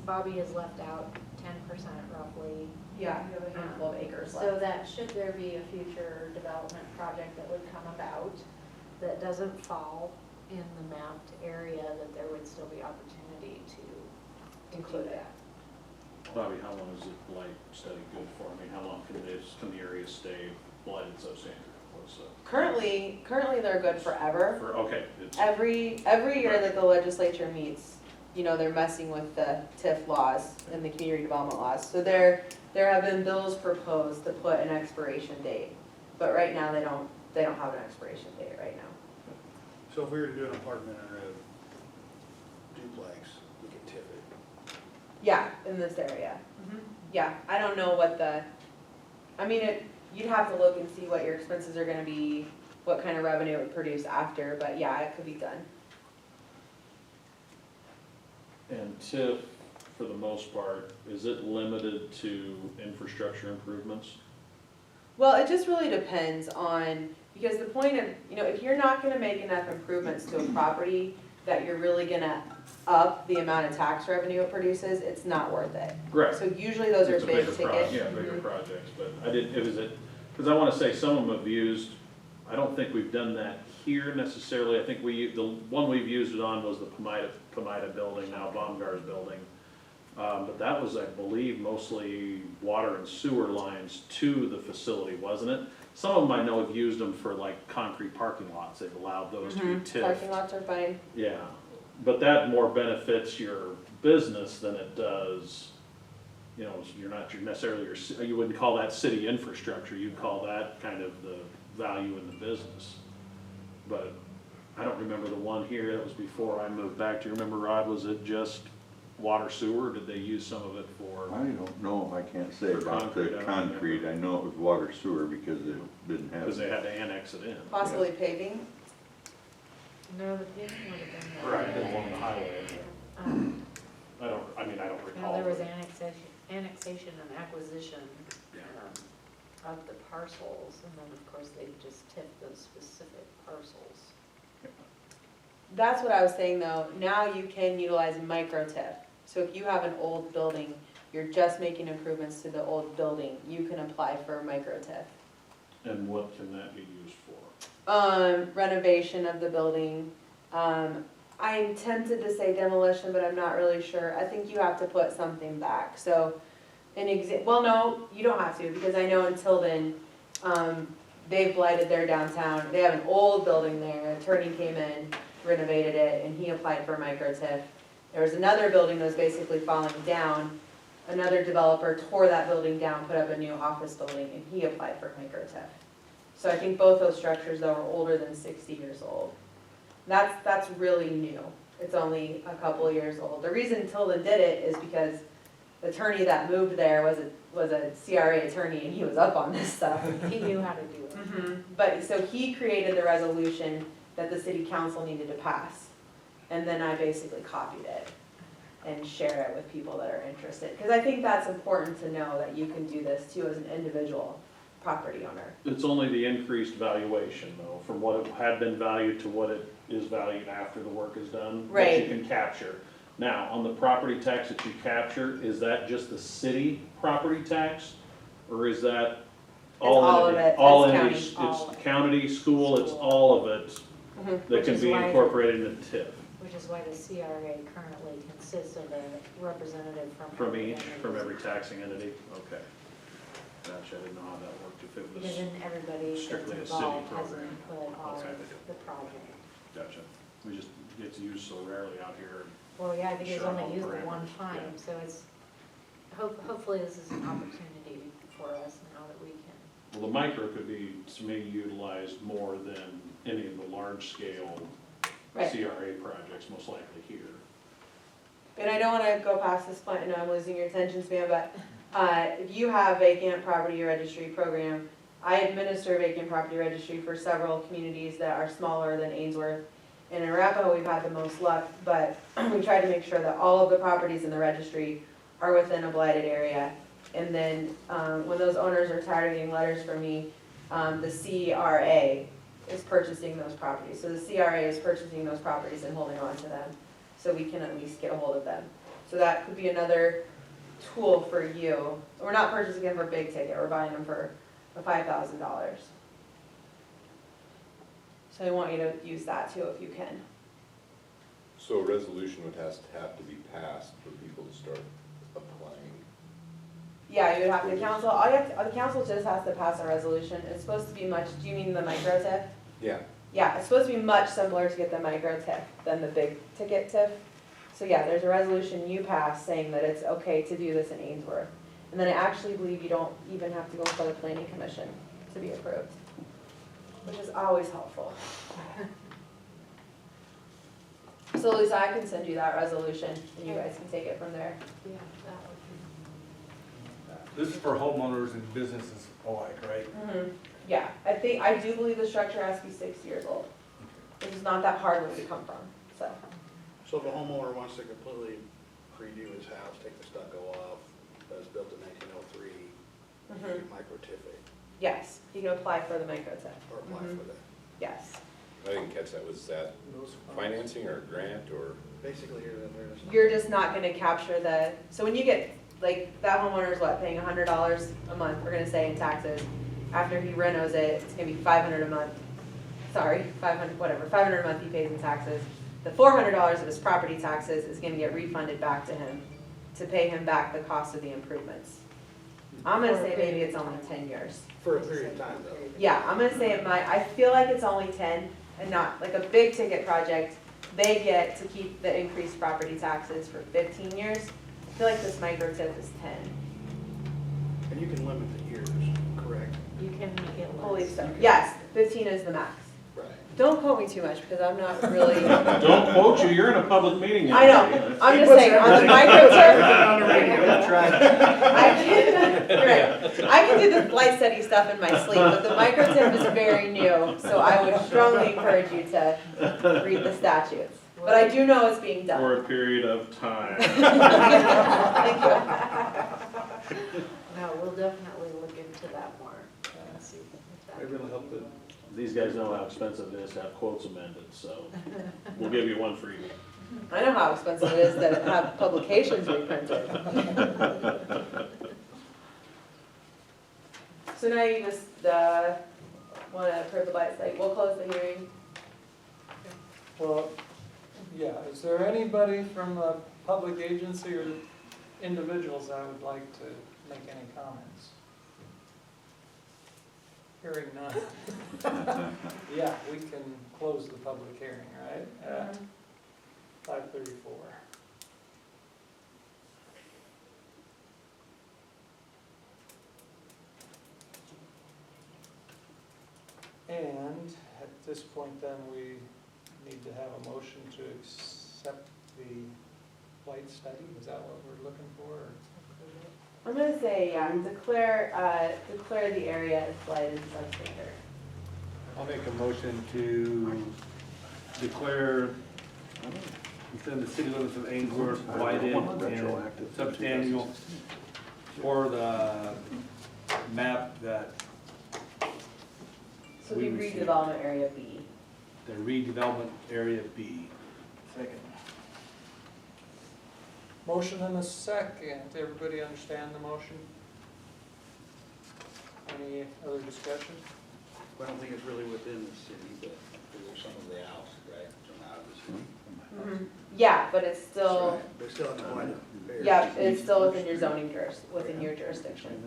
Speaker 5: Bobby has left out 10% roughly.
Speaker 10: Yeah, you have a handful of acres left.
Speaker 5: So that should there be a future development project that would come about that doesn't fall in the mapped area, that there would still be opportunity to
Speaker 10: Include
Speaker 5: do
Speaker 10: it.
Speaker 5: that.
Speaker 7: Bobby, how long is it blight study good for? I mean, how long can the area stay blighted substandard? What's
Speaker 10: Currently they're good forever.
Speaker 7: okay, it's,
Speaker 10: Every year that the legislature meets, they're messing with the TIF laws and the community development laws. So there have been bills proposed to put an expiration date, but right now they don't have an expiration date right now.
Speaker 9: So if we were to do an apartment or a duplex, we could tip it.
Speaker 10: Yeah, in this area. Yeah, I don't know what you'd have to look and see what your expenses are gonna be, what kind of revenue it would produce after, but yeah, it could be done.
Speaker 7: and TIF, for the most part, is it limited to infrastructure improvements?
Speaker 10: Well, it just really depends on, because the point of, if you're not gonna make enough improvements to a property that you're really gonna up the amount of tax revenue it produces, it's not worth it.
Speaker 7: Right.
Speaker 10: So usually those are
Speaker 7: It's a
Speaker 10: big
Speaker 7: bigger
Speaker 10: ticket.
Speaker 7: Yeah, bigger
Speaker 10: Mhm.
Speaker 7: projects, but I didn't, because I want to say some of them have used, I don't think we've done that here necessarily. I think the one we've used it on was the Pomida building, now Baumgart's building. But that was, I believe, mostly water and sewer lines to the facility, wasn't it? Some of them I know have used them for like concrete parking lots. They've allowed those to be tipped.
Speaker 10: Parking lots are fine.
Speaker 7: Yeah, but that more benefits your business than it does, you're not necessarily, you wouldn't call that city infrastructure, you'd call that kind of the value in the business. But I don't remember the one here, that was before I moved back. Do you remember, Rod, was it just water sewer, or did they use some of it for?
Speaker 2: I don't know, I can't say
Speaker 7: For
Speaker 2: about
Speaker 7: concrete, I
Speaker 2: the
Speaker 7: don't
Speaker 2: concrete,
Speaker 7: remember.
Speaker 2: I know it was water sewer because it didn't have.
Speaker 7: Because they had to annex it in.
Speaker 10: Possibly paving.
Speaker 5: No, the paving would have been.
Speaker 7: Along the highway. I don't recall.
Speaker 5: There was annexation and acquisition of the parcels, and then of course they just tipped those specific parcels.
Speaker 10: That's what I was saying though, now you can utilize micro TIF. So if you have an old building, you're just making improvements to the old building, you can apply for micro TIF.
Speaker 7: And what can that be used for?
Speaker 10: Renovation of the building. I'm tempted to say demolition, but I'm not really sure. I think you have to put something back. So well, no, you don't have to, because I know in Tilden, they've blighted their downtown. They have an old building there. An attorney came in, renovated it, and he applied for micro TIF. There was another building that was basically falling down. Another developer tore that building down, put up a new office building, and he applied for micro TIF. So I think both those structures though are older than 60 years old. That's really new. It's only a couple of years old. The reason Tilden did it is because the attorney that moved there was a CRA attorney and he was up on this stuff.
Speaker 5: He knew how to do it.
Speaker 10: But, so he created the resolution that the city council needed to pass. And then I basically copied it and share it with people that are interested. Because I think that's important to know that you can do this too as an individual property owner.
Speaker 7: It's only the increased valuation though, from what it had been valued to what it is valued after the work is done. That
Speaker 10: Right.
Speaker 7: you can capture. Now, on the property tax that you capture, is that just the city property tax? Or is that all
Speaker 10: all of
Speaker 7: entity?
Speaker 10: it.
Speaker 7: All
Speaker 10: It's
Speaker 7: entities,
Speaker 5: county.
Speaker 7: it's county, school, it's all of it that
Speaker 5: Which
Speaker 7: can
Speaker 5: is
Speaker 7: be
Speaker 5: why-
Speaker 7: incorporated in the TIF.
Speaker 5: Which is why the CRA currently consists of a representative
Speaker 7: From each, from every taxing entity? Okay. Gotcha, I didn't know how that worked, if it
Speaker 5: Because
Speaker 7: was,
Speaker 5: then everybody that's
Speaker 7: strictly a city
Speaker 5: involved has
Speaker 7: program.
Speaker 5: input on
Speaker 7: Okay.
Speaker 5: the project.
Speaker 7: gotcha. We just get to use so rarely out here.
Speaker 5: Well, yeah, I think it's
Speaker 7: Sure,
Speaker 5: only
Speaker 7: on
Speaker 5: used at
Speaker 7: parameters,
Speaker 5: one time,
Speaker 7: yeah.
Speaker 5: so it's, hopefully this is an opportunity for us now that we can.
Speaker 7: Well, the micro could be, to me, utilized more than any of the large-scale
Speaker 10: Right.
Speaker 7: CRA projects, most likely here.
Speaker 10: And I don't wanna go past this point, I know I'm losing your attention span, but, if you have vacant property registry program, I administer vacant property registry for several communities that are smaller than Ainsworth. And in Arapahoe, we've had the most luck, but we try to make sure that all of the properties in the registry are within a blighted area. And then, when those owners are tired of getting letters from me, the CRA is purchasing those properties. So the CRA is purchasing those properties and holding on to them, so we can at least get a hold of them. So that could be another tool for you. We're not purchasing them for big ticket, we're buying them for $5,000. So I want you to use that too if you can.
Speaker 3: So a resolution would have to be passed for people to start applying.
Speaker 10: Yeah, you would have, the council, the council just has to pass a resolution. It's supposed to be much, do you mean the micro TIF?
Speaker 3: Yeah.
Speaker 10: Yeah, it's supposed to be much simpler to get the micro TIF than the big ticket TIF. So yeah, there's a resolution you pass saying that it's okay to do this in Ainsworth. And then I actually believe you don't even have to go for the planning commission to be approved, which is always helpful. So Lisa, I can send you that resolution and you guys can take it from there.
Speaker 5: Yeah, that would
Speaker 4: This is for homeowners and businesses alike, right?
Speaker 10: Yeah, I do believe the structure has to be 6 years old. Which is not that hard where we come from, so.
Speaker 9: So if a homeowner wants to completely redo his house, take the stucco off, that was built in 1903, you can micro-TIF it,
Speaker 10: Yes, you can apply for the micro TIF.
Speaker 9: or apply for that.
Speaker 10: Yes.
Speaker 3: I didn't catch that. Was that financing or a grant or?
Speaker 9: Basically, here, there's.
Speaker 10: You're just not gonna capture the, so when you get, like, that homeowner's what, paying $100 a month, we're gonna say in taxes. After he renos it, it's gonna be $500 a month. Sorry, 500, whatever, $500 a month he pays in taxes. The $400 of his property taxes is gonna get refunded back to him to pay him back the cost of the improvements. I'm gonna say maybe it's only 10 years.
Speaker 9: For a period of time, though.
Speaker 10: Yeah, I'm gonna say I feel like it's only 10 and not, like a big ticket project, they get to keep the increased property taxes for 15 years. I feel like this micro TIF is 10.
Speaker 9: And you can limit the years, correct?
Speaker 5: You can make it
Speaker 10: Holy
Speaker 5: less.
Speaker 10: stuff. Yes, 15 is the max.
Speaker 9: Right.
Speaker 10: Don't quote me too much because I'm not really.
Speaker 7: Don't quote you, you're in a public meeting.
Speaker 10: I know, I'm just saying, on the micro TIF,
Speaker 9: On the radio, that's right.
Speaker 10: I can do the flight study stuff in my sleep, but the micro TIF is very new, so I would strongly encourage you to read the statutes. But I do know it's being done.
Speaker 7: For a period of time.
Speaker 10: Thank you.
Speaker 5: No, we'll definitely look into that more, and see if that.
Speaker 4: Maybe it'll help the
Speaker 7: These guys know how expensive it is to have quotes amended, so we'll give you one freebie.
Speaker 10: I know how expensive it is to have publications reprinted. So now you just, want to approve the blight site, we'll close the hearing.
Speaker 1: Well, yeah, is there anybody from a public agency or individuals that would like to make any comments? Hearing none. Yeah, we can close the public hearing, right? At 5:34. And at this point then, we need to have a motion to accept the blight study, is that what we're looking for? Or-
Speaker 10: I'm gonna say, yeah, declare the area as blighted and substandard.
Speaker 4: I'll make a motion to declare within the city limits of Ainsworth blighted and substantial for the map that
Speaker 10: So
Speaker 4: We
Speaker 10: we
Speaker 4: received.
Speaker 10: redevelopment area B.
Speaker 4: the redevelopment area B.
Speaker 6: Second.
Speaker 1: Motion and a second, everybody understand the motion? Any other discussion?
Speaker 9: I don't think it's really within the city, but there's some of the outs, right, some out of the city.
Speaker 10: Yeah, but it's still,
Speaker 9: But still, it's quite a fair.
Speaker 10: yeah, it's still within your zoning within your jurisdiction.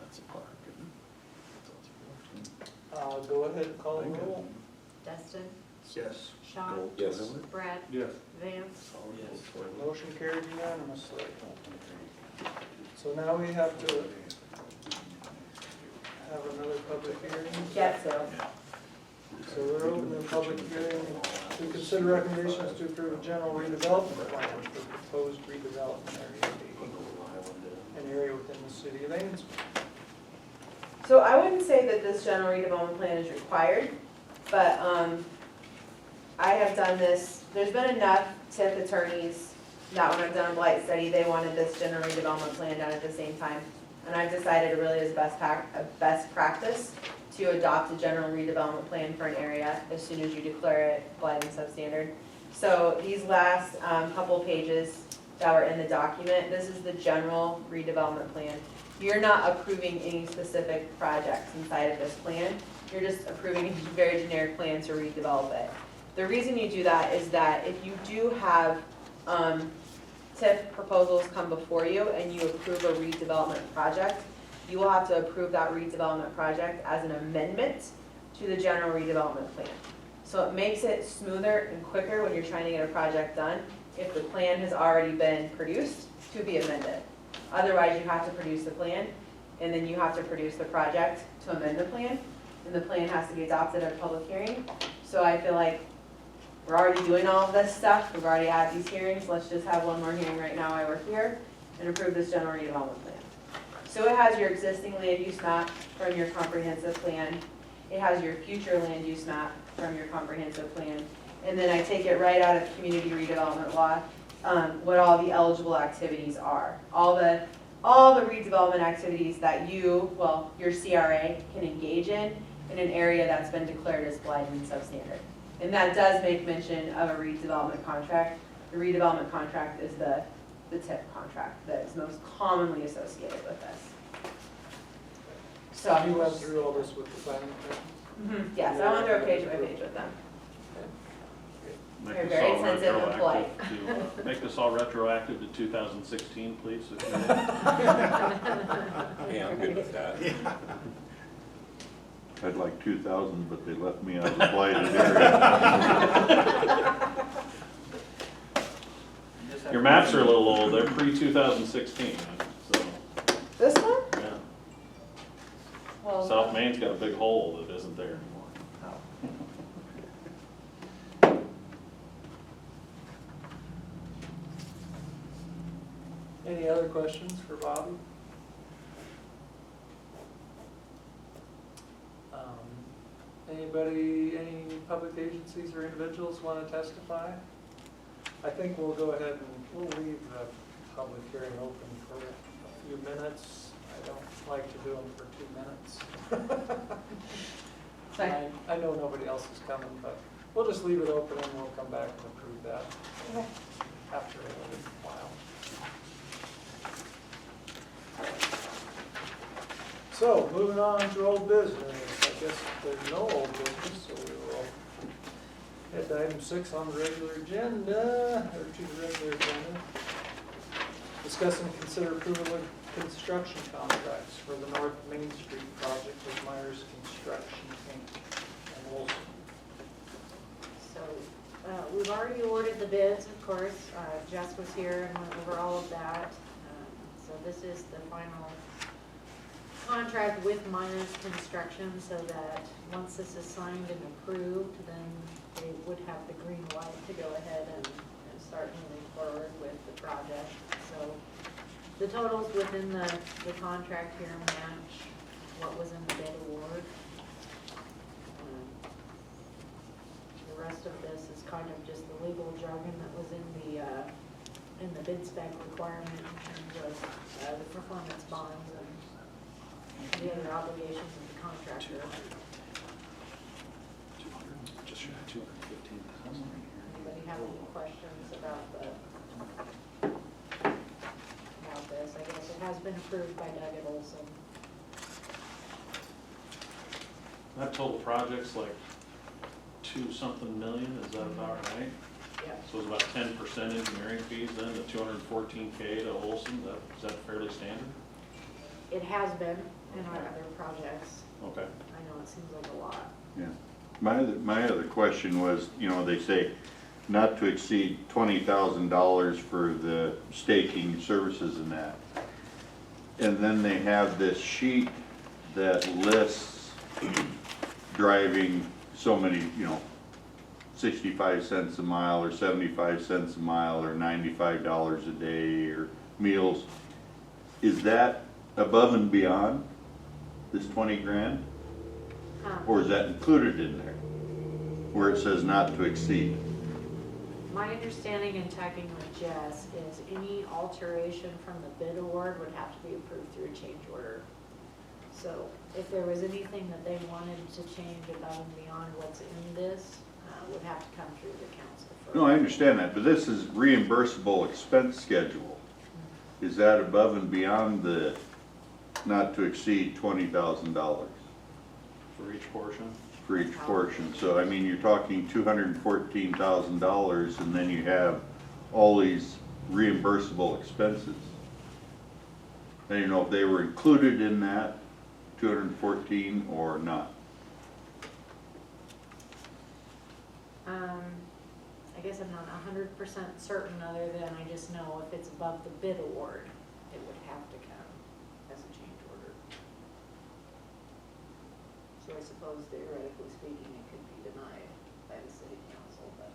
Speaker 8: That's a park,
Speaker 1: Go ahead and call the roll.
Speaker 5: Dustin,
Speaker 9: Yes.
Speaker 5: Sean,
Speaker 3: Yes.
Speaker 5: Brad,
Speaker 4: Yes.
Speaker 5: Vance.
Speaker 1: Motion carried unanimously. So now we have to have another public hearing.
Speaker 10: Get so.
Speaker 1: So we're opening the public hearing to consider recommendations to approve a general redevelopment plan for proposed redevelopment area B, an area within the city of Ainsworth.
Speaker 10: So I wouldn't say that this general redevelopment plan is required, but I have done this, there's been enough TIF attorneys that when I've done a blight study, they wanted this general redevelopment plan done at the same time. And I've decided it really is best practice to adopt a general redevelopment plan for an area as soon as you declare it blight and substandard. So these last couple pages that were in the document, this is the general redevelopment plan. You're not approving any specific projects inside of this plan. You're just approving a very generic plan to redevelop it. The reason you do that is that if you do have TIF proposals come before you and you approve a redevelopment project, you will have to approve that redevelopment project as an amendment to the general redevelopment plan. So it makes it smoother and quicker when you're trying to get a project done if the plan has already been produced to be amended. Otherwise, you have to produce the plan, and then you have to produce the project to amend the plan, and the plan has to be adopted at a public hearing. So I feel like we're already doing all of this stuff, we've already had these hearings, let's just have one more hearing right now while we're here, and approve this general redevelopment plan. So it has your existing land use map from your comprehensive plan, it has your future land use map from your comprehensive plan, and then I take it right out of community redevelopment law, what all the eligible activities are. All the redevelopment activities that you, well, your CRA can engage in an area that's been declared as blighted and substandard. And that does make mention of a redevelopment contract. The redevelopment contract is the TIF contract that is most commonly associated with this. So,
Speaker 1: You went through all this with the planning commission?
Speaker 10: yes, I went through a page by page with them.
Speaker 7: Make
Speaker 10: They're
Speaker 7: this
Speaker 10: very
Speaker 7: all
Speaker 10: sensitive and polite.
Speaker 7: retroactive to, make this all retroactive to 2016, please. if you would.
Speaker 3: Yeah, I'm good with that.
Speaker 2: I'd like 2,000, but they left me out of the blighted area.
Speaker 7: Your maps are a little old, they're pre-2016, so,
Speaker 10: This one?
Speaker 7: yeah.
Speaker 10: Well,
Speaker 7: South Main's got a big hole that isn't there anymore.
Speaker 1: Any other questions for Bobby? Anybody, any public agencies or individuals want to testify? I think we'll go ahead and we'll leave the public hearing open for a few minutes. I don't like to do them for 2 minutes.
Speaker 10: Fine.
Speaker 1: I know nobody else is coming, but we'll just leave it open and we'll come back and approve that
Speaker 10: Okay.
Speaker 1: after a little while. So, moving on to old business. I guess there's no old business, so we will head to item 6 on the regular agenda, or to the regular agenda. Discuss and consider approval of construction contracts for the North Main Street project with Myers Construction Inc. and Wilson.
Speaker 5: So, we've already awarded the bids, of course. Jess was here and went over all of that. So this is the final contract contract with Myers Construction so that once this is signed and approved, then they would have the green light to go ahead and start moving forward with the project. So the totals within the contract here match what was in the bid award. The rest of this is kind of just the legal jargon that was in the bid spec requirement in terms of the performance bonds and the other obligations of the contractor.
Speaker 7: Just shy of 215,000.
Speaker 5: Anybody have any questions about this? I guess it has been approved by Doug at Olson.
Speaker 7: That total project's like 2-something million, is that about right?
Speaker 5: Yeah.
Speaker 7: So it's about 10% engineering fees then, the 214K to Olson, is that fairly standard?
Speaker 5: It has been in our other projects.
Speaker 7: Okay.
Speaker 5: I know it seems like a lot.
Speaker 2: Yeah. My other question was, you know, they say not to exceed $20,000 for the staking services and that. And then they have this sheet that lists driving so many, you know, 65 cents a mile or 75 cents a mile or $95 a day or meals. Is that above and beyond this 20 grand? Or is that included in there? Where it says not to exceed?
Speaker 5: My understanding in talking with Jess is any alteration from the bid award would have to be approved through a change order. So if there was anything that they wanted to change above and beyond what's in this, would have to come through the council first.
Speaker 2: No, I understand that, but this is reimbursable expense schedule. Is that above and beyond the not to exceed $20,000
Speaker 7: For each portion?
Speaker 2: for each portion? So, I mean, you're talking $214,000 and then you have all these reimbursable expenses. I don't know if they were included in that 214 or not.
Speaker 5: I guess I'm not 100% certain, other than I just know if it's above the bid award, it would have to come as a change order. So I suppose theoretically speaking, it could be denied by the city council, but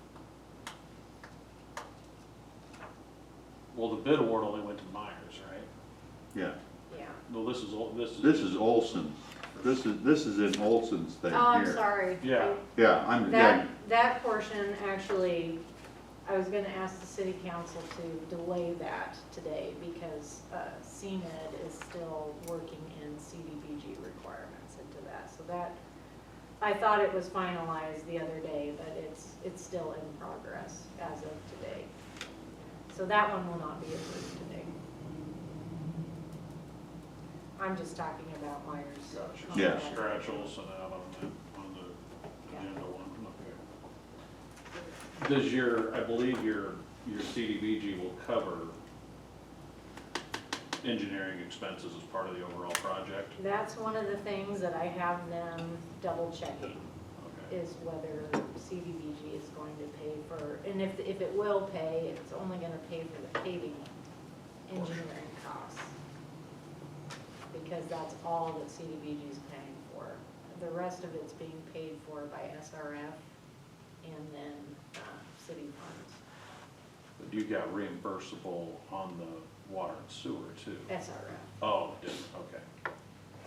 Speaker 7: Well, the bid award only went to Myers, right?
Speaker 2: Yeah.
Speaker 5: yeah.
Speaker 7: No, this is.
Speaker 2: This is Olson's. This is in Olson's thing here.
Speaker 5: Oh, I'm sorry.
Speaker 7: Yeah.
Speaker 2: Yeah,
Speaker 5: That portion, actually, I was gonna ask the city council to delay that today because CMed is still working in CDBG requirements into that. So that, I thought it was finalized the other day, but it's still in progress as of today. So that one will not be approved today. I'm just talking about Myers.
Speaker 7: Gotcha.
Speaker 2: Yeah.
Speaker 7: Scratch Olson out on the agenda one, okay. Does I believe your CDBG will cover engineering expenses as part of the overall project?
Speaker 5: That's one of the things that I have them double checking,
Speaker 7: Okay.
Speaker 5: is whether CDBG is going to pay for, and if it will pay, it's only gonna pay for the paving engineering costs. Because that's all that CDBG is paying for. The rest of it's being paid for by SRF and then city funds.
Speaker 7: But you got reimbursable on the water and sewer too?
Speaker 5: SRF.
Speaker 7: Oh, different, okay.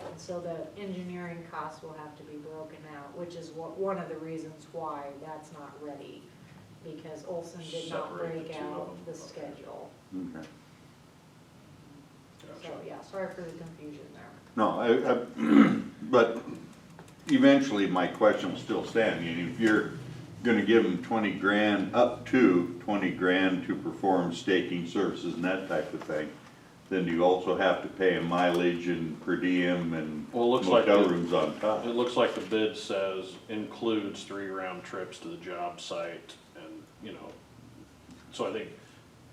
Speaker 5: And so the engineering costs will have to be broken out, which is one of the reasons why that's not ready. Because Olson did not
Speaker 7: Separate the
Speaker 5: break
Speaker 7: two of
Speaker 5: out
Speaker 7: them.
Speaker 5: the
Speaker 7: Okay.
Speaker 5: schedule.
Speaker 2: Okay.
Speaker 5: So, yeah, sorry for the confusion there.
Speaker 2: No, but eventually my question will still stand. If you're gonna give them 20 grand, up to 20 grand to perform staking services and that type of thing, then you also have to pay a mileage and per diem and
Speaker 7: Well, it looks like
Speaker 2: motel
Speaker 7: it-
Speaker 2: rooms on top.
Speaker 7: It looks like the bid says includes 3 round trips to the job site and, so I think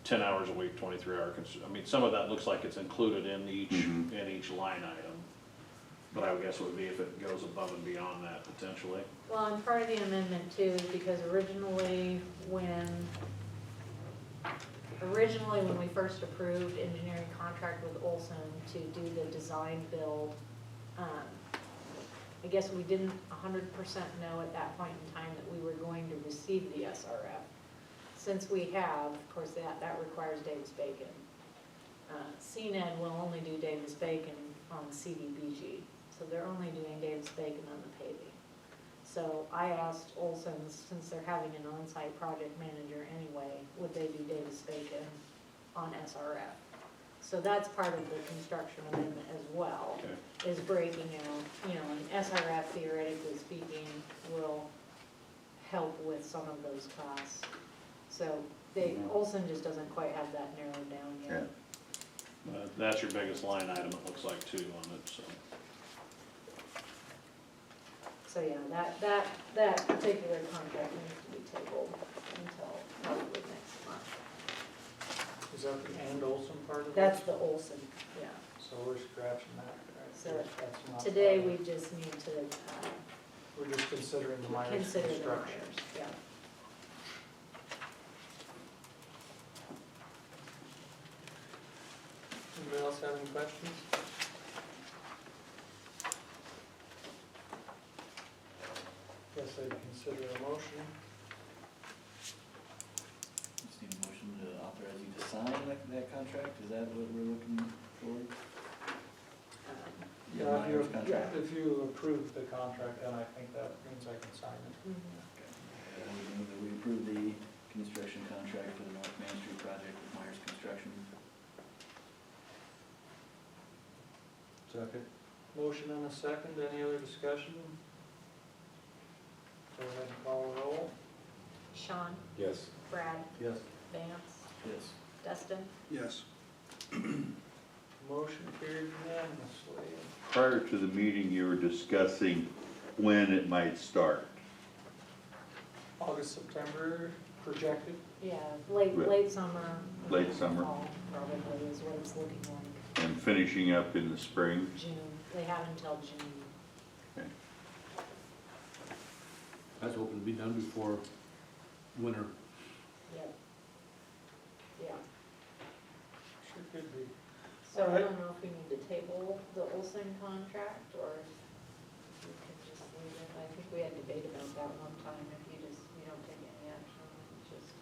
Speaker 7: 10 hours a week, 23-hour, I mean, some of that looks like it's included in each line item. But I would guess it would be if it goes above and beyond that potentially.
Speaker 5: Well, and part of the amendment too is because originally when we first approved engineering contract with Olson to do the design build I guess we didn't 100% know at that point in time that we were going to receive the SRF. Since we have, of course, that requires Davis-Bacon. CNED will only do Davis-Bacon on CDBG, so they're only doing Davis-Bacon on the paving. So I asked Olson's, since they're having an on-site project manager anyway, would they do Davis-Bacon on SRF? So that's part of the construction amendment as well,
Speaker 7: Okay.
Speaker 5: is breaking out, an SRF theoretically speaking will help with some of those costs. So Olson just doesn't quite have that narrowed down yet.
Speaker 7: That's your biggest line item, it looks like, too, on it, so.
Speaker 5: So yeah, that particular contract needs to be tabled until probably next month.
Speaker 1: Is that the and Olson part of it?
Speaker 5: That's the Olson, yeah.
Speaker 1: So we're scratching that, right?
Speaker 5: So
Speaker 1: That's not
Speaker 5: today
Speaker 1: part of
Speaker 5: we just need to
Speaker 1: it. We're just considering the Myers
Speaker 5: consider the
Speaker 1: construction.
Speaker 5: Myers, yeah.
Speaker 1: Anybody else have any questions? Guess I'd consider a motion.
Speaker 6: Just need a motion to authorize you to sign that contract, is that what we're looking for? The
Speaker 1: Yeah,
Speaker 6: Myers contract?
Speaker 1: if you approve the contract, then I think that means I can sign it.
Speaker 5: Mhm.
Speaker 6: Okay. I would move that we approve the construction contract for the North Main Street project with Myers Construction.
Speaker 4: Second.
Speaker 1: Motion and a second, any other discussion? Go ahead and call a roll.
Speaker 5: Sean,
Speaker 3: Yes.
Speaker 5: Brad,
Speaker 4: Yes.
Speaker 5: Vance,
Speaker 6: Yes.
Speaker 5: Dustin,
Speaker 9: Yes.
Speaker 1: Motion carried unanimously.
Speaker 2: Prior to the meeting, you were discussing when it might start.
Speaker 1: August, September projected.
Speaker 5: yeah, late summer.
Speaker 2: Late summer.
Speaker 5: Fall probably is what it's looking like.
Speaker 2: And finishing up in the spring.
Speaker 5: June, they have until June.
Speaker 2: Okay.
Speaker 4: I was hoping to be done before winter.
Speaker 5: Yep. Yeah,
Speaker 1: Sure could be.
Speaker 5: so I
Speaker 1: Alright.
Speaker 5: don't know if we need to table the Olson contract, or if we can just leave it. I think we had debate about that one time, if you don't take any action, it's just,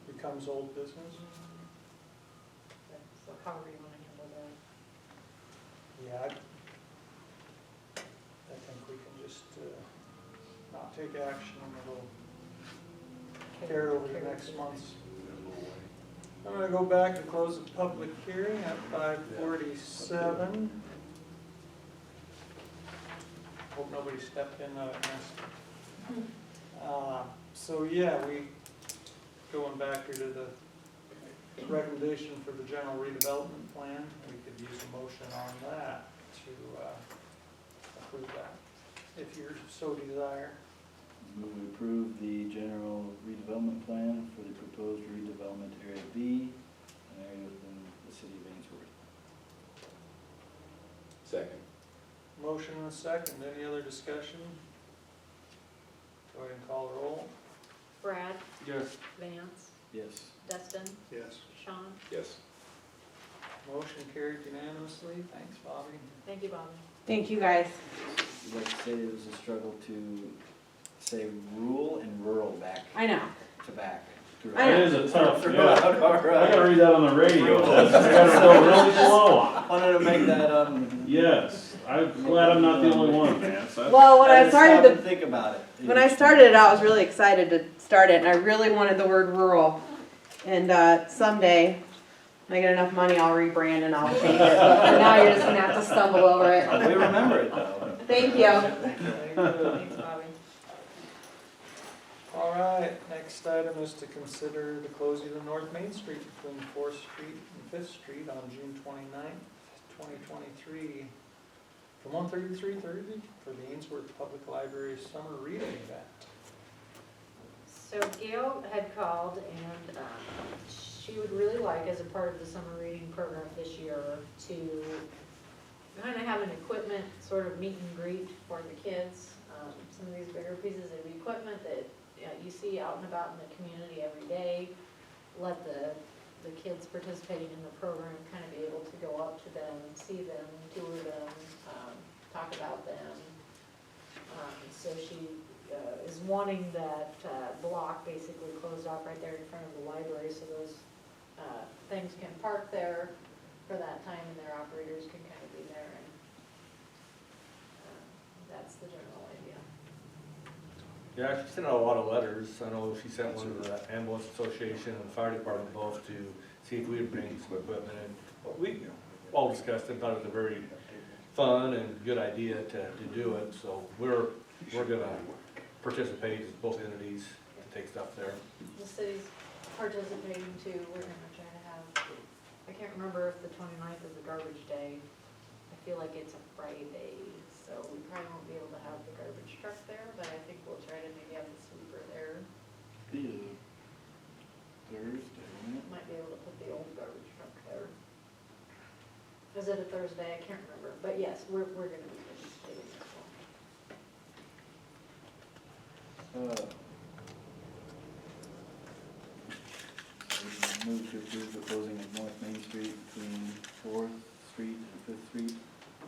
Speaker 1: Becomes old business.
Speaker 5: so however you wanna handle that.
Speaker 1: Yeah, I think we can just, not take action and it'll carry over the next months. I'm gonna go back and close the public hearing at 5:47. Hope nobody stepped in, missed. So yeah, going back here to the recommendation for the general redevelopment plan, we could use a motion on that to approve that, if you so desire.
Speaker 6: Move to approve the general redevelopment plan for the proposed redevelopment area B, an area within the city of Ainsworth.
Speaker 3: Second.
Speaker 1: Motion and a second, any other discussion? Go ahead and call the roll.
Speaker 5: Brad,
Speaker 4: Yes.
Speaker 5: Vance,
Speaker 6: Yes.
Speaker 5: Dustin,
Speaker 9: Yes.
Speaker 5: Sean,
Speaker 3: Yes.
Speaker 1: Motion carried unanimously, thanks Bobby.
Speaker 5: thank you, Bobby.
Speaker 10: Thank you, guys.
Speaker 6: I'd like to say it was a struggle to say rural and rural back
Speaker 10: I know.
Speaker 6: to back.
Speaker 10: I know.
Speaker 7: It is a tough, yeah.
Speaker 6: Throughout our,
Speaker 7: I gotta read that on the radio, I gotta go really slow on it.
Speaker 6: wanted to make that,
Speaker 7: Yes, I'm glad I'm not the only one, Vance. That's-
Speaker 10: Well, when I
Speaker 6: had to stop
Speaker 10: started
Speaker 6: and think about it.
Speaker 10: when I started it out, I was really excited to start it, and I really wanted the word rural. And someday, when I get enough money, I'll rebrand and I'll change it. But for now, you're just gonna have to stumble over it.
Speaker 6: We remember it though.
Speaker 10: Thank you.
Speaker 5: Thanks, Bobby.
Speaker 1: All right, next item is to consider the closing of North Main Street between 4th Street and 5th Street on June 29th, 2023, from 1:30 to 3:30 for the Ainsworth Public Library Summer Reading Event.
Speaker 5: So Gail had called and she would really like, as a part of the summer reading program this year, to kind of have an equipment sort of meet and greet for the kids. Some of these bigger pieces of equipment that you see out and about in the community every day. Let the kids participating in the program kind of be able to go up to them and see them, tour them, so she is wanting that block basically closed off right there in front of the library, so those things can park there for that time, and their operators can kind of be there, and that's the general idea.
Speaker 4: Yeah, she sent out a lot of letters. I know she sent one to the ambulance association and the fire department both to see if we would bring some equipment in. But we all discussed it, thought it was a very fun and good idea to do it, so we're gonna participate as both entities to take stuff there.
Speaker 5: The city's participating too, we're gonna try to have, I can't remember if the 29th is a garbage day. I feel like it's a Friday, so we probably won't be able to have the garbage truck there, but I think we'll try to maybe have the sweeper there.
Speaker 6: Be Thursday, won't it?
Speaker 5: Might be able to put the old garbage truck there. Is it a Thursday? I can't remember, but yes, we're gonna be participating as well.
Speaker 6: Move to approve the closing of North Main Street between 4th Street and 5th Street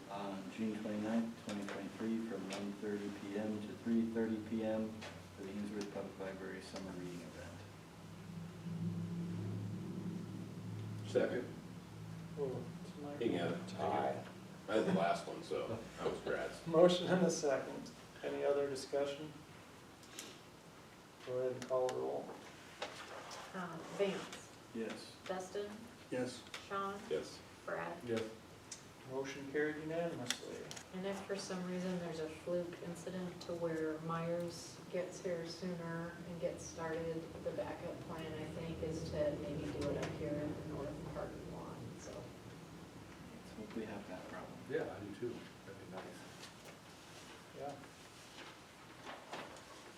Speaker 6: on June 29th, 2023, from 1:30 PM to 3:30 PM for the Ainsworth Public Library Summer Reading Event.
Speaker 3: Second.
Speaker 1: Oh, it's my-
Speaker 3: You can have it.
Speaker 1: Tie.
Speaker 3: I had the last one, so I was Brad's.
Speaker 1: Motion and a second. Any other discussion? Go ahead and call the roll.
Speaker 5: Vance,
Speaker 6: Yes.
Speaker 5: Dustin,
Speaker 9: Yes.
Speaker 5: Sean,
Speaker 3: Yes.
Speaker 5: Brad.
Speaker 4: Yes.
Speaker 1: Motion carried unanimously.
Speaker 5: And if for some reason there's a fluke incident to where Myers gets here sooner and gets started, the backup plan, I think, is to maybe do it up here in the north parking lot, so.
Speaker 6: Let's hope we have that problem.
Speaker 4: Yeah, I do too. That'd be nice.
Speaker 1: Yeah.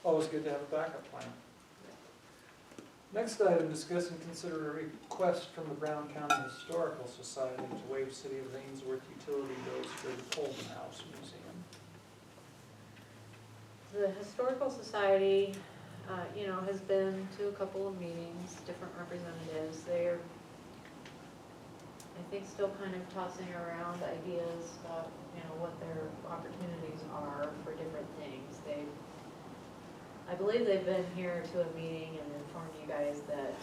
Speaker 1: Always good to have a backup plan. Next item, discuss and consider a request from the Brown County Historical Society to waive City of Ainsworth utility bills for the Coleman House Museum.
Speaker 5: The Historical Society, has been to a couple of meetings, different representatives. They're, I think, still kind of tossing around ideas about, what their opportunities are for different things. I believe they've been here to a meeting and informed you guys that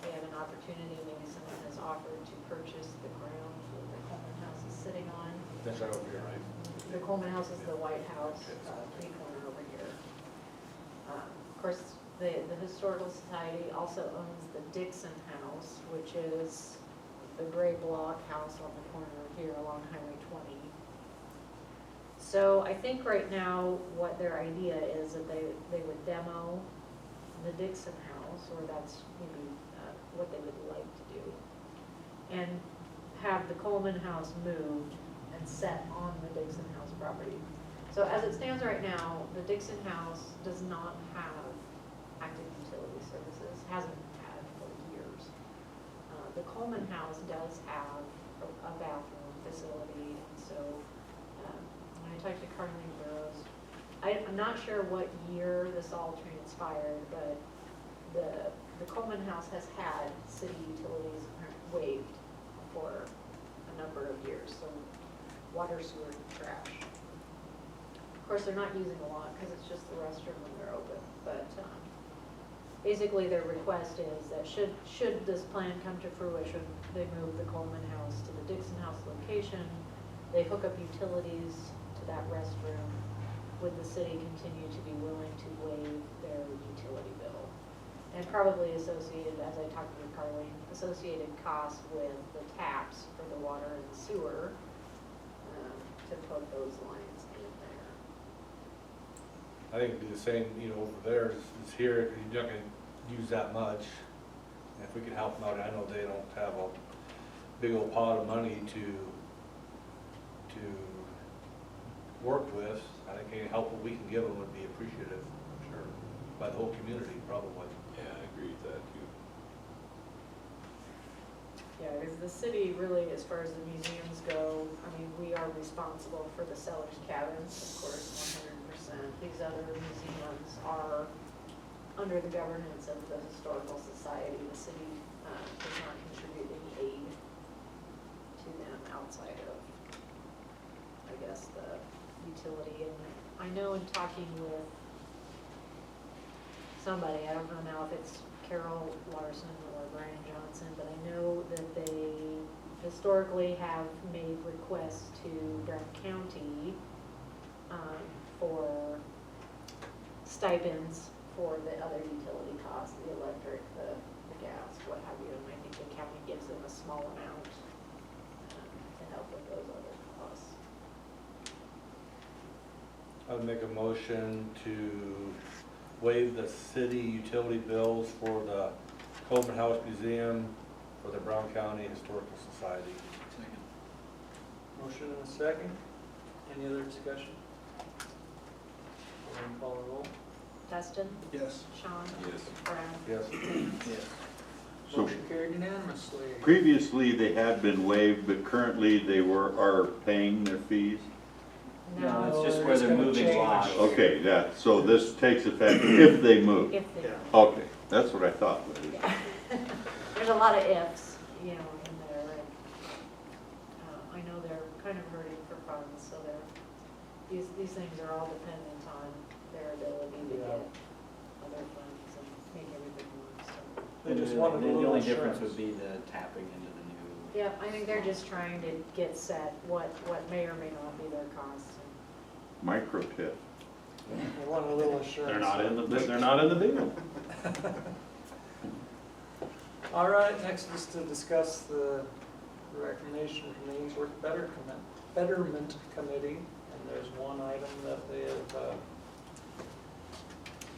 Speaker 5: they have an opportunity, maybe someone has offered to purchase the ground that the Coleman House is sitting on.
Speaker 4: That's right over here, right?
Speaker 5: The Coleman House is the White House, pretty corner over here. Of course, the Historical Society also owns the Dixon House, which is the gray block house on the corner here along Highway 20. So I think right now, what their idea is that they would demo the Dixon House, or that's maybe what they would like to do, and have the Coleman House moved and set on the Dixon House property. So as it stands right now, the Dixon House does not have active utility services, hasn't had for years. The Coleman House does have a bathroom facility, and so when I talked to Carleen Burrows, I'm not sure what year this all transpired, but the Coleman House has had city utilities waived for a number of years, so water, sewer, and trash. Of course, they're not using a lot because it's just the restroom when they're open, but basically their request is that should this plan come to fruition, they move the Coleman House to the Dixon House location, they hook up utilities to that restroom, would the city continue to be willing to waive their utility bill? And probably associated, as I talked with Carleen, associated costs with the taps for the water and the sewer to put those lines in there.
Speaker 4: I think it'd be the same, over there as here, you're not gonna use that much. And if we could help them out, I know they don't have a big old pot of money to work with. I think any help that we can give them would be appreciative, I'm sure, by the whole community, probably.
Speaker 3: Yeah, I agree with that too.
Speaker 5: Yeah, because the city really, as far as the museums go, we are responsible for the sellers' cabins, of course, 100%. These other museums are under the governance of the Historical Society. The city does not contribute any aid to them outside of, I guess, the utility. And I know in talking with somebody, I don't know now if it's Carol Larson or Brian Johnson, but I know that they historically have made requests to Brown County for stipends for the other utility costs, the electric, the gas, what have you, and I think the county gives them a small amount to help with those other costs.
Speaker 4: I would make a motion to waive the city utility bills for the Coleman House Museum for the Brown County Historical Society.
Speaker 1: Motion and a second. Any other discussion? Call the roll.
Speaker 5: Dustin?
Speaker 9: Yes.
Speaker 5: Sean?
Speaker 3: Yes.
Speaker 5: Brad?
Speaker 4: Yes.
Speaker 6: Yes.
Speaker 2: So
Speaker 1: Motion carried unanimously.
Speaker 2: previously, they had been waived, but currently they are paying their fees?
Speaker 6: No, it's just
Speaker 1: No,
Speaker 6: where
Speaker 1: it's
Speaker 6: they're
Speaker 1: gonna
Speaker 6: moving
Speaker 1: change.
Speaker 6: lots.
Speaker 2: Okay, yeah, so this takes effect if they move?
Speaker 5: If they,
Speaker 9: Yeah.
Speaker 2: Okay, that's what I thought.
Speaker 5: yeah. There's a lot of ifs, you know, in there, and, I know they're kind of hurting for funds, so these things are all dependent on their ability to
Speaker 1: Yeah.
Speaker 5: get other funds and make everything work, so.
Speaker 1: They just wanted a
Speaker 6: The
Speaker 1: little
Speaker 6: only difference
Speaker 1: assurance.
Speaker 6: would be the tapping into the new.
Speaker 5: Yeah, I think they're just trying to get set what may or may not be their costs.
Speaker 2: Micro tip.
Speaker 1: They want a little assurance.
Speaker 7: They're not in the deal.
Speaker 1: All right, next is to discuss the recommendation from the Ainsworth Betterment Committee. And there's one item that they have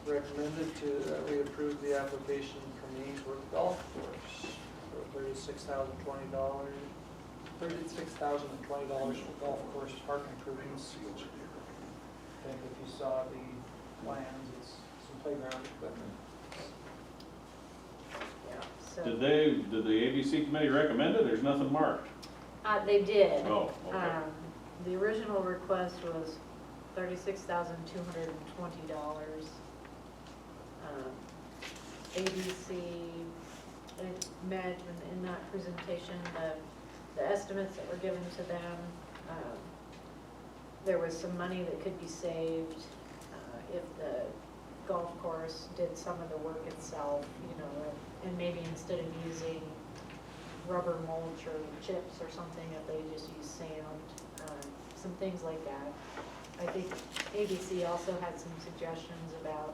Speaker 1: recommended that we approve the application from the Ainsworth Golf Course for $36,020 for golf course park improvements. I think if you saw the plans, it's some playground equipment.
Speaker 5: Yeah, so,
Speaker 7: Did the ABC committee recommend it? There's nothing marked.
Speaker 5: they did.
Speaker 7: Oh, okay.
Speaker 5: The original request was $36,220. ABC, it met in that presentation, the estimates that were given to them. There was some money that could be saved if the golf course did some of the work itself, you know, and maybe instead of using rubber mulch or chips or something, if they just use sand, some things like that. I think ABC also had some suggestions about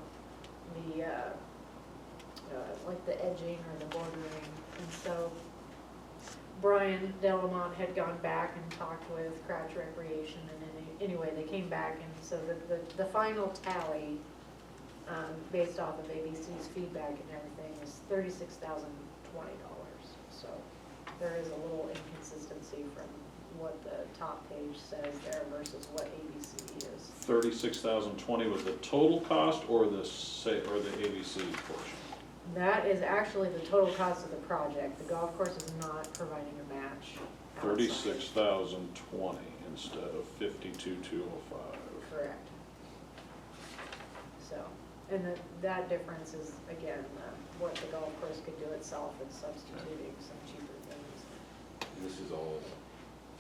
Speaker 5: the, like the edging or the bordering. And so Brian Delamont had gone back and talked with Crouch Recreation, and anyway, they came back, and so the final tally, based off of ABC's feedback and everything, is $36,020. So there is a little inconsistency from what the top page says there versus what ABC is.
Speaker 7: 36,020 was the total cost or the ABC portion?
Speaker 5: That is actually the total cost of the project. The golf course is not providing a match outside.
Speaker 7: 36,020 instead of 52,205.
Speaker 5: Correct. So, and that difference is, again, what the golf course could do itself and substituting some cheaper things.
Speaker 3: And this is all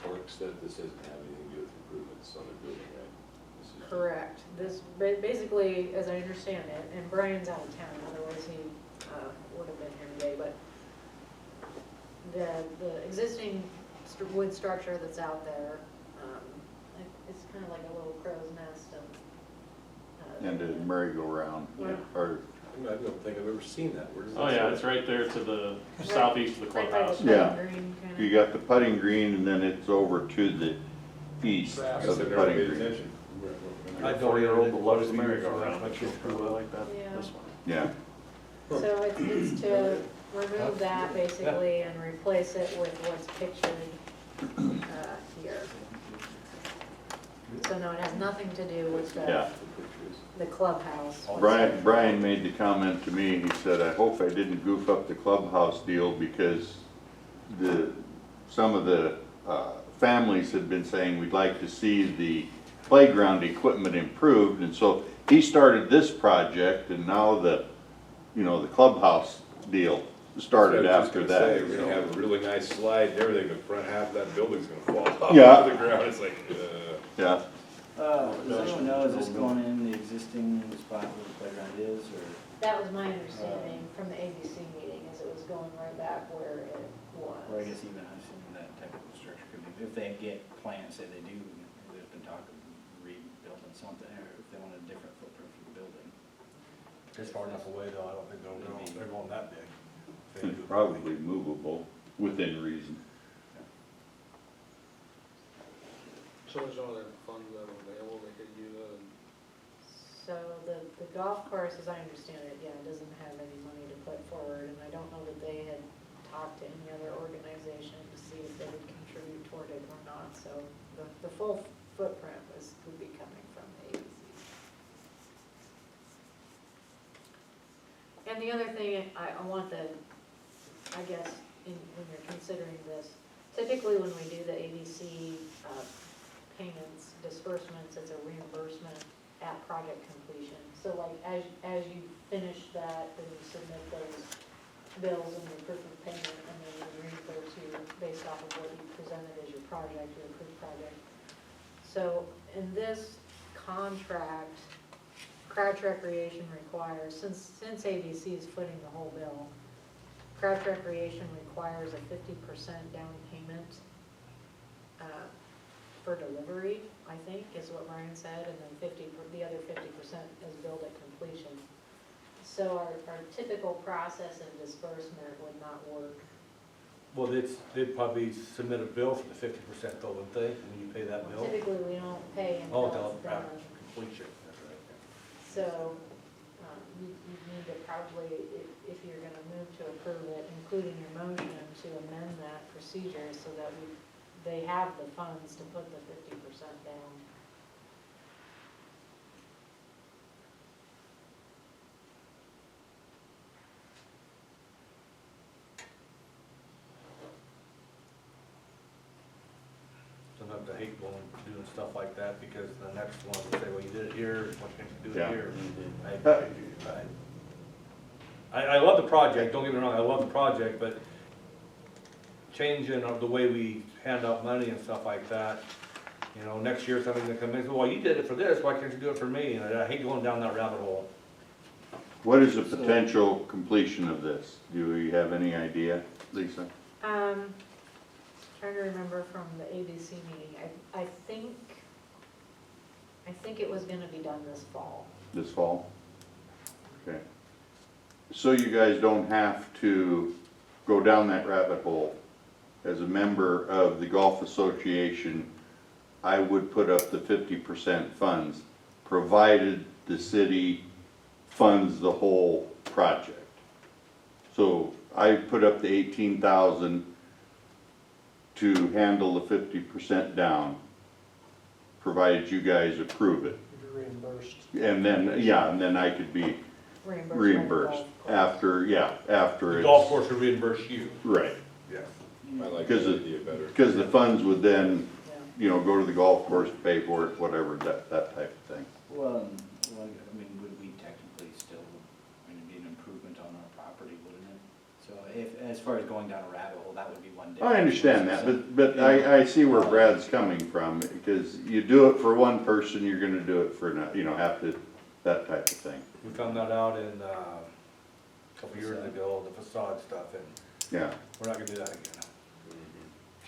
Speaker 3: park stuff, this doesn't have anything to do with improvements on the building, right? This is-
Speaker 5: Correct. This, basically, as I understand it, and Brian's out of town, otherwise he would have been here today, but the existing wood structure that's out there, it's kind of like a little crow's nest
Speaker 2: And a merry-go-round,
Speaker 5: Yeah.
Speaker 2: or,
Speaker 3: I don't think I've ever seen that. Where does that
Speaker 7: Oh, yeah,
Speaker 3: say?
Speaker 7: it's right there to the southeast of the
Speaker 5: right by
Speaker 7: clubhouse.
Speaker 5: the
Speaker 2: Yeah.
Speaker 5: putting green kind of.
Speaker 2: you got the putting green, and then it's over to the east
Speaker 3: I
Speaker 2: of
Speaker 3: guess
Speaker 2: the
Speaker 3: I've never
Speaker 2: putting
Speaker 3: paid
Speaker 2: green.
Speaker 3: attention.
Speaker 4: I don't
Speaker 7: 4-year-old
Speaker 4: even
Speaker 7: that loves the
Speaker 4: know what
Speaker 7: merry-go-round.
Speaker 4: my kids grew up.
Speaker 7: like that.
Speaker 5: Yeah.
Speaker 7: This one.
Speaker 2: Yeah,
Speaker 5: So it's to remove that basically and replace it with what's pictured here. So no, it has nothing to do with
Speaker 2: yeah.
Speaker 5: the clubhouse.
Speaker 2: Brian made the comment to me, he said, I hope I didn't goof up the clubhouse deal because some of the families had been saying we'd like to see the playground equipment improved, and so he started this project, and now the clubhouse deal started after that.
Speaker 3: We're gonna have a really nice slide and everything, the front half of that building's gonna fall off
Speaker 2: Yeah.
Speaker 3: to the ground, it's like,
Speaker 2: Yeah,
Speaker 6: Does anyone know, is this going in the existing spot where the playground is, or?
Speaker 5: That was my understanding from the ABC meeting, is it was going right back where it was.
Speaker 6: Or I guess even I'm assuming that type of structure could be, if they get plans, say they do, there's been talk of rebuilding something, or if they want a different footprint for the building.
Speaker 4: It's far enough away though, I don't think they're going that big.
Speaker 2: It's probably movable within reason.
Speaker 9: So there's no other funds that are available they could use it?
Speaker 5: So the golf course, as I understand it, yeah, doesn't have any money to put forward, and I don't know that they had talked to any other organization to see if they would contribute toward it or not, so the full footprint would be coming from the ABC. And the other thing, I want I guess, when you're considering this, typically when we do the ABC payments, disbursements, it's a reimbursement at project completion. So like, as you finish that, then you submit those bills and your proof of payment, and then we reimburse you based off of what you presented as your project, your approved project. So in this contract, Crouch Recreation requires, since ABC is footing the whole bill, Crouch Recreation requires a 50% down payment for delivery, I think, is what Ryan said, and then the other 50% is billed at completion. So our typical process of disbursement would not work.
Speaker 4: Well, they'd probably submit a bill for the 50% though, wouldn't they, when you pay that bill?
Speaker 5: Typically, we don't pay
Speaker 4: Oh,
Speaker 5: until it's done.
Speaker 4: completion, that's right.
Speaker 5: So you need to probably, if you're gonna move to approve it, including your motion to amend that procedure so that they have the funds to put the 50% down.
Speaker 4: Sometimes I hate doing stuff like that because the next one will say, well, you did it here, why can't you do it
Speaker 2: Yeah.
Speaker 4: here? I love the project, don't get me wrong, I love the project, but changing of the way we hand out money and stuff like that, you know, next year somebody's gonna come in and say, well, you did it for this, why can't you do it for me? And I hate going down that rabbit hole.
Speaker 2: What is the potential completion of this? Do we have any idea, Lisa?
Speaker 5: Trying to remember from the ABC meeting, I think it was gonna be done this fall.
Speaker 2: This fall? Okay. So you guys don't have to go down that rabbit hole. As a member of the Golf Association, I would put up the 50% funds, provided the city funds the whole project. So I put up the 18,000 to handle the 50% down, provided you guys approve it.
Speaker 1: You're reimbursed.
Speaker 2: And then, yeah, and then I could be reimbursed after, after
Speaker 4: The
Speaker 2: it's.
Speaker 4: golf course will reimburse you.
Speaker 2: Right,
Speaker 4: Yeah.
Speaker 3: I like
Speaker 2: Because
Speaker 3: that
Speaker 2: it-
Speaker 3: idea better.
Speaker 2: because the funds would then,
Speaker 5: Yeah.
Speaker 2: you know, go to the golf course, pay for it, whatever, that type of thing.
Speaker 6: Well, I mean, would we technically still, I mean, it'd be an improvement on our property, wouldn't it? So if, as far as going down a rabbit hole, that would be one difference.
Speaker 2: I understand that, but I see where Brad's coming from, because you do it for one person, you're gonna do it for another, you know, have to, that type of thing,
Speaker 4: We found that out in, a couple years ago, the facade stuff, and
Speaker 2: yeah.
Speaker 4: we're not gonna do that again.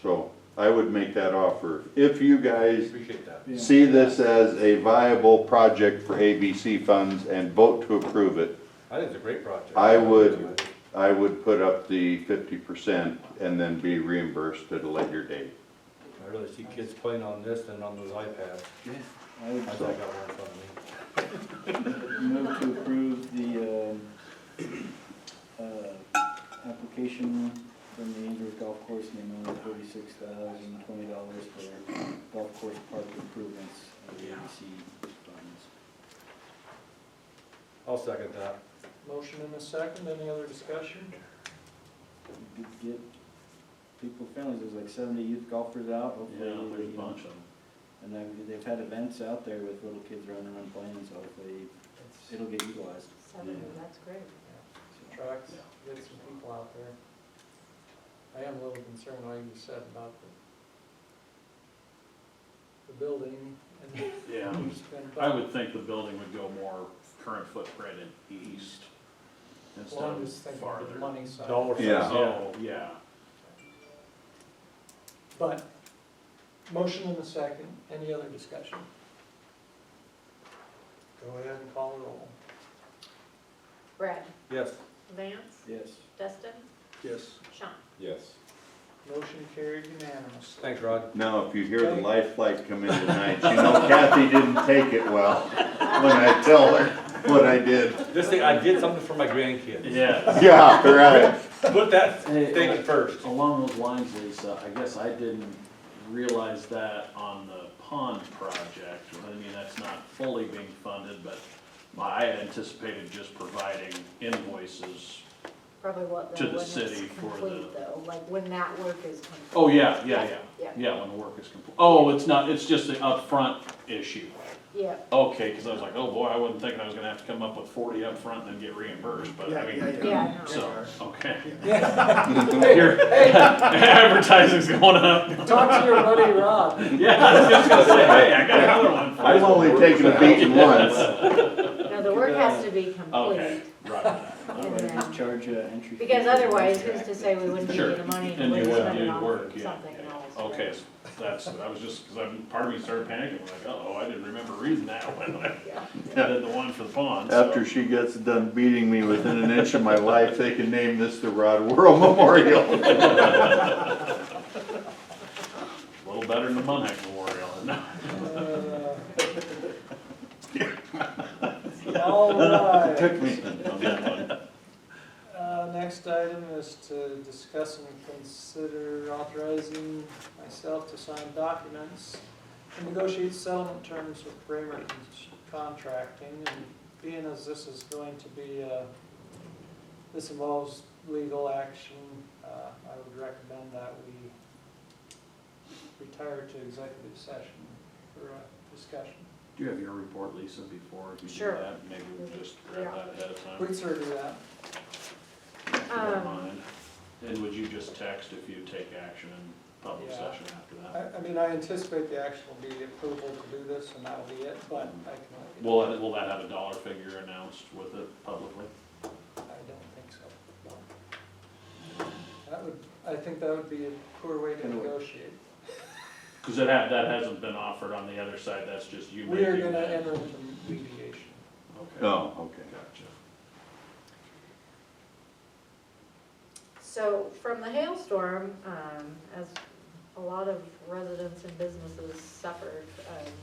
Speaker 2: So I would make that offer. If you guys
Speaker 4: Appreciate that.
Speaker 6: Yeah.
Speaker 2: see this as a viable project for ABC funds and vote to approve it,
Speaker 4: I think it's a great project.
Speaker 2: I would put up the 50% and then be reimbursed at a later date.
Speaker 4: I really see kids playing on this than on those iPads.
Speaker 6: Yeah, I would
Speaker 4: I think I got one in front of me.
Speaker 6: move to approve the application from the Ainsworth Golf Course in the amount of $46,020 for golf course park improvements of the ABC funds.
Speaker 4: I'll second that.
Speaker 1: Motion and a second, any other discussion?
Speaker 6: Get people friendly, there's like 70 youth golfers out, hopefully.
Speaker 7: Yeah, there's a
Speaker 6: you know,
Speaker 7: bunch of them.
Speaker 6: And then they've had events out there with little kids running around playing, so hopefully it'll get utilized.
Speaker 5: 70, that's great.
Speaker 1: Tracks, get some people out there. I am a little concerned, like you said, about the building and
Speaker 7: Yeah.
Speaker 1: you spend.
Speaker 7: I would think the building would go more current footprint and east instead
Speaker 1: Well, I'm
Speaker 7: of
Speaker 1: just thinking
Speaker 7: farther.
Speaker 1: of the money side.
Speaker 4: Dollar sign.
Speaker 2: Yeah.
Speaker 7: Oh, yeah.
Speaker 1: But, motion and a second, any other discussion? Go ahead and call the roll.
Speaker 5: Brad,
Speaker 4: Yes.
Speaker 5: Vance,
Speaker 6: Yes.
Speaker 5: Dustin,
Speaker 9: Yes.
Speaker 5: Sean.
Speaker 3: Yes.
Speaker 1: Motion carried unanimously.
Speaker 4: Thanks, Rod.
Speaker 2: Now, if you hear the life flight come in tonight, you know Kathy didn't take it well when I tell her what I did.
Speaker 4: Just think, I did something for my grandkids.
Speaker 7: Yeah.
Speaker 2: Yeah, right.
Speaker 4: Put that
Speaker 7: Hey,
Speaker 4: statement first.
Speaker 7: Along those lines, Lisa, I guess I didn't realize that on the pond project. I mean, that's not fully being funded, but I had anticipated just providing invoices.
Speaker 5: Probably what,
Speaker 7: To the
Speaker 5: when it's
Speaker 7: city for
Speaker 5: complete
Speaker 7: the-
Speaker 5: though, like when that work is complete.
Speaker 7: Oh, yeah,
Speaker 5: Yeah.
Speaker 7: when the work is complete. Oh, it's not, it's just an upfront issue.
Speaker 5: Yeah,
Speaker 7: Okay, cause I was like, oh boy, I wasn't thinking I was gonna have to come up with 40 upfront and then get reimbursed, but I mean,
Speaker 5: yeah, no.
Speaker 7: so, okay.
Speaker 1: Yeah.
Speaker 7: Your advertising's going up.
Speaker 1: Talk to your buddy Rob.
Speaker 7: Yeah, I was just gonna say, hey, I got another one for you.
Speaker 2: I've only taken a beating once.
Speaker 5: No, the work has to be
Speaker 7: Okay,
Speaker 5: complete.
Speaker 7: right.
Speaker 5: And then-
Speaker 6: Charge entry. fee
Speaker 5: Because
Speaker 6: for the
Speaker 5: otherwise, who's
Speaker 6: contract.
Speaker 5: to say we wouldn't give
Speaker 7: Sure.
Speaker 5: you the money
Speaker 7: And
Speaker 5: and
Speaker 7: you
Speaker 5: we
Speaker 7: wouldn't
Speaker 5: spend
Speaker 7: do
Speaker 5: it
Speaker 7: the
Speaker 5: on
Speaker 7: work, yeah.
Speaker 5: something else.
Speaker 7: Okay, so that's, I was just, cause part of me started panicking, like, uh-oh, I didn't remember reading that when I
Speaker 5: Yeah.
Speaker 7: did the one for the pond, so.
Speaker 2: After she gets done beating me within an inch of my life, they can name this the Rod World Memorial.
Speaker 7: A little better than the Munhak Memorial,
Speaker 1: All right.
Speaker 2: Took me.
Speaker 7: on that one.
Speaker 1: Next item is to discuss and consider authorizing myself to sign documents and negotiate settlement terms with Bramer Contracting. And being as this is going to be, this involves legal action, I would recommend that we retire to executive session for discussion.
Speaker 7: Do you have your report, Lisa, before you do
Speaker 5: Sure.
Speaker 7: that? Maybe we'll just grab
Speaker 5: Yeah.
Speaker 7: that ahead of time.
Speaker 1: We can sort of do that.
Speaker 7: If you don't mind. And would you just text if you take action in public
Speaker 1: Yeah.
Speaker 7: session after that?
Speaker 1: I mean, I anticipate the action will be approval to do this, and that'll be it, but I can.
Speaker 7: Will that have a dollar figure announced with it publicly?
Speaker 1: I don't think so. No. I think that would be a poor way to negotiate.
Speaker 7: Cause that hasn't been offered on the other side, that's just you
Speaker 1: We are
Speaker 7: making
Speaker 1: gonna
Speaker 7: that.
Speaker 1: enter into mediation.
Speaker 7: Okay.
Speaker 2: Oh, okay.
Speaker 7: Gotcha.
Speaker 5: So from the hailstorm, as a lot of residents and businesses suffered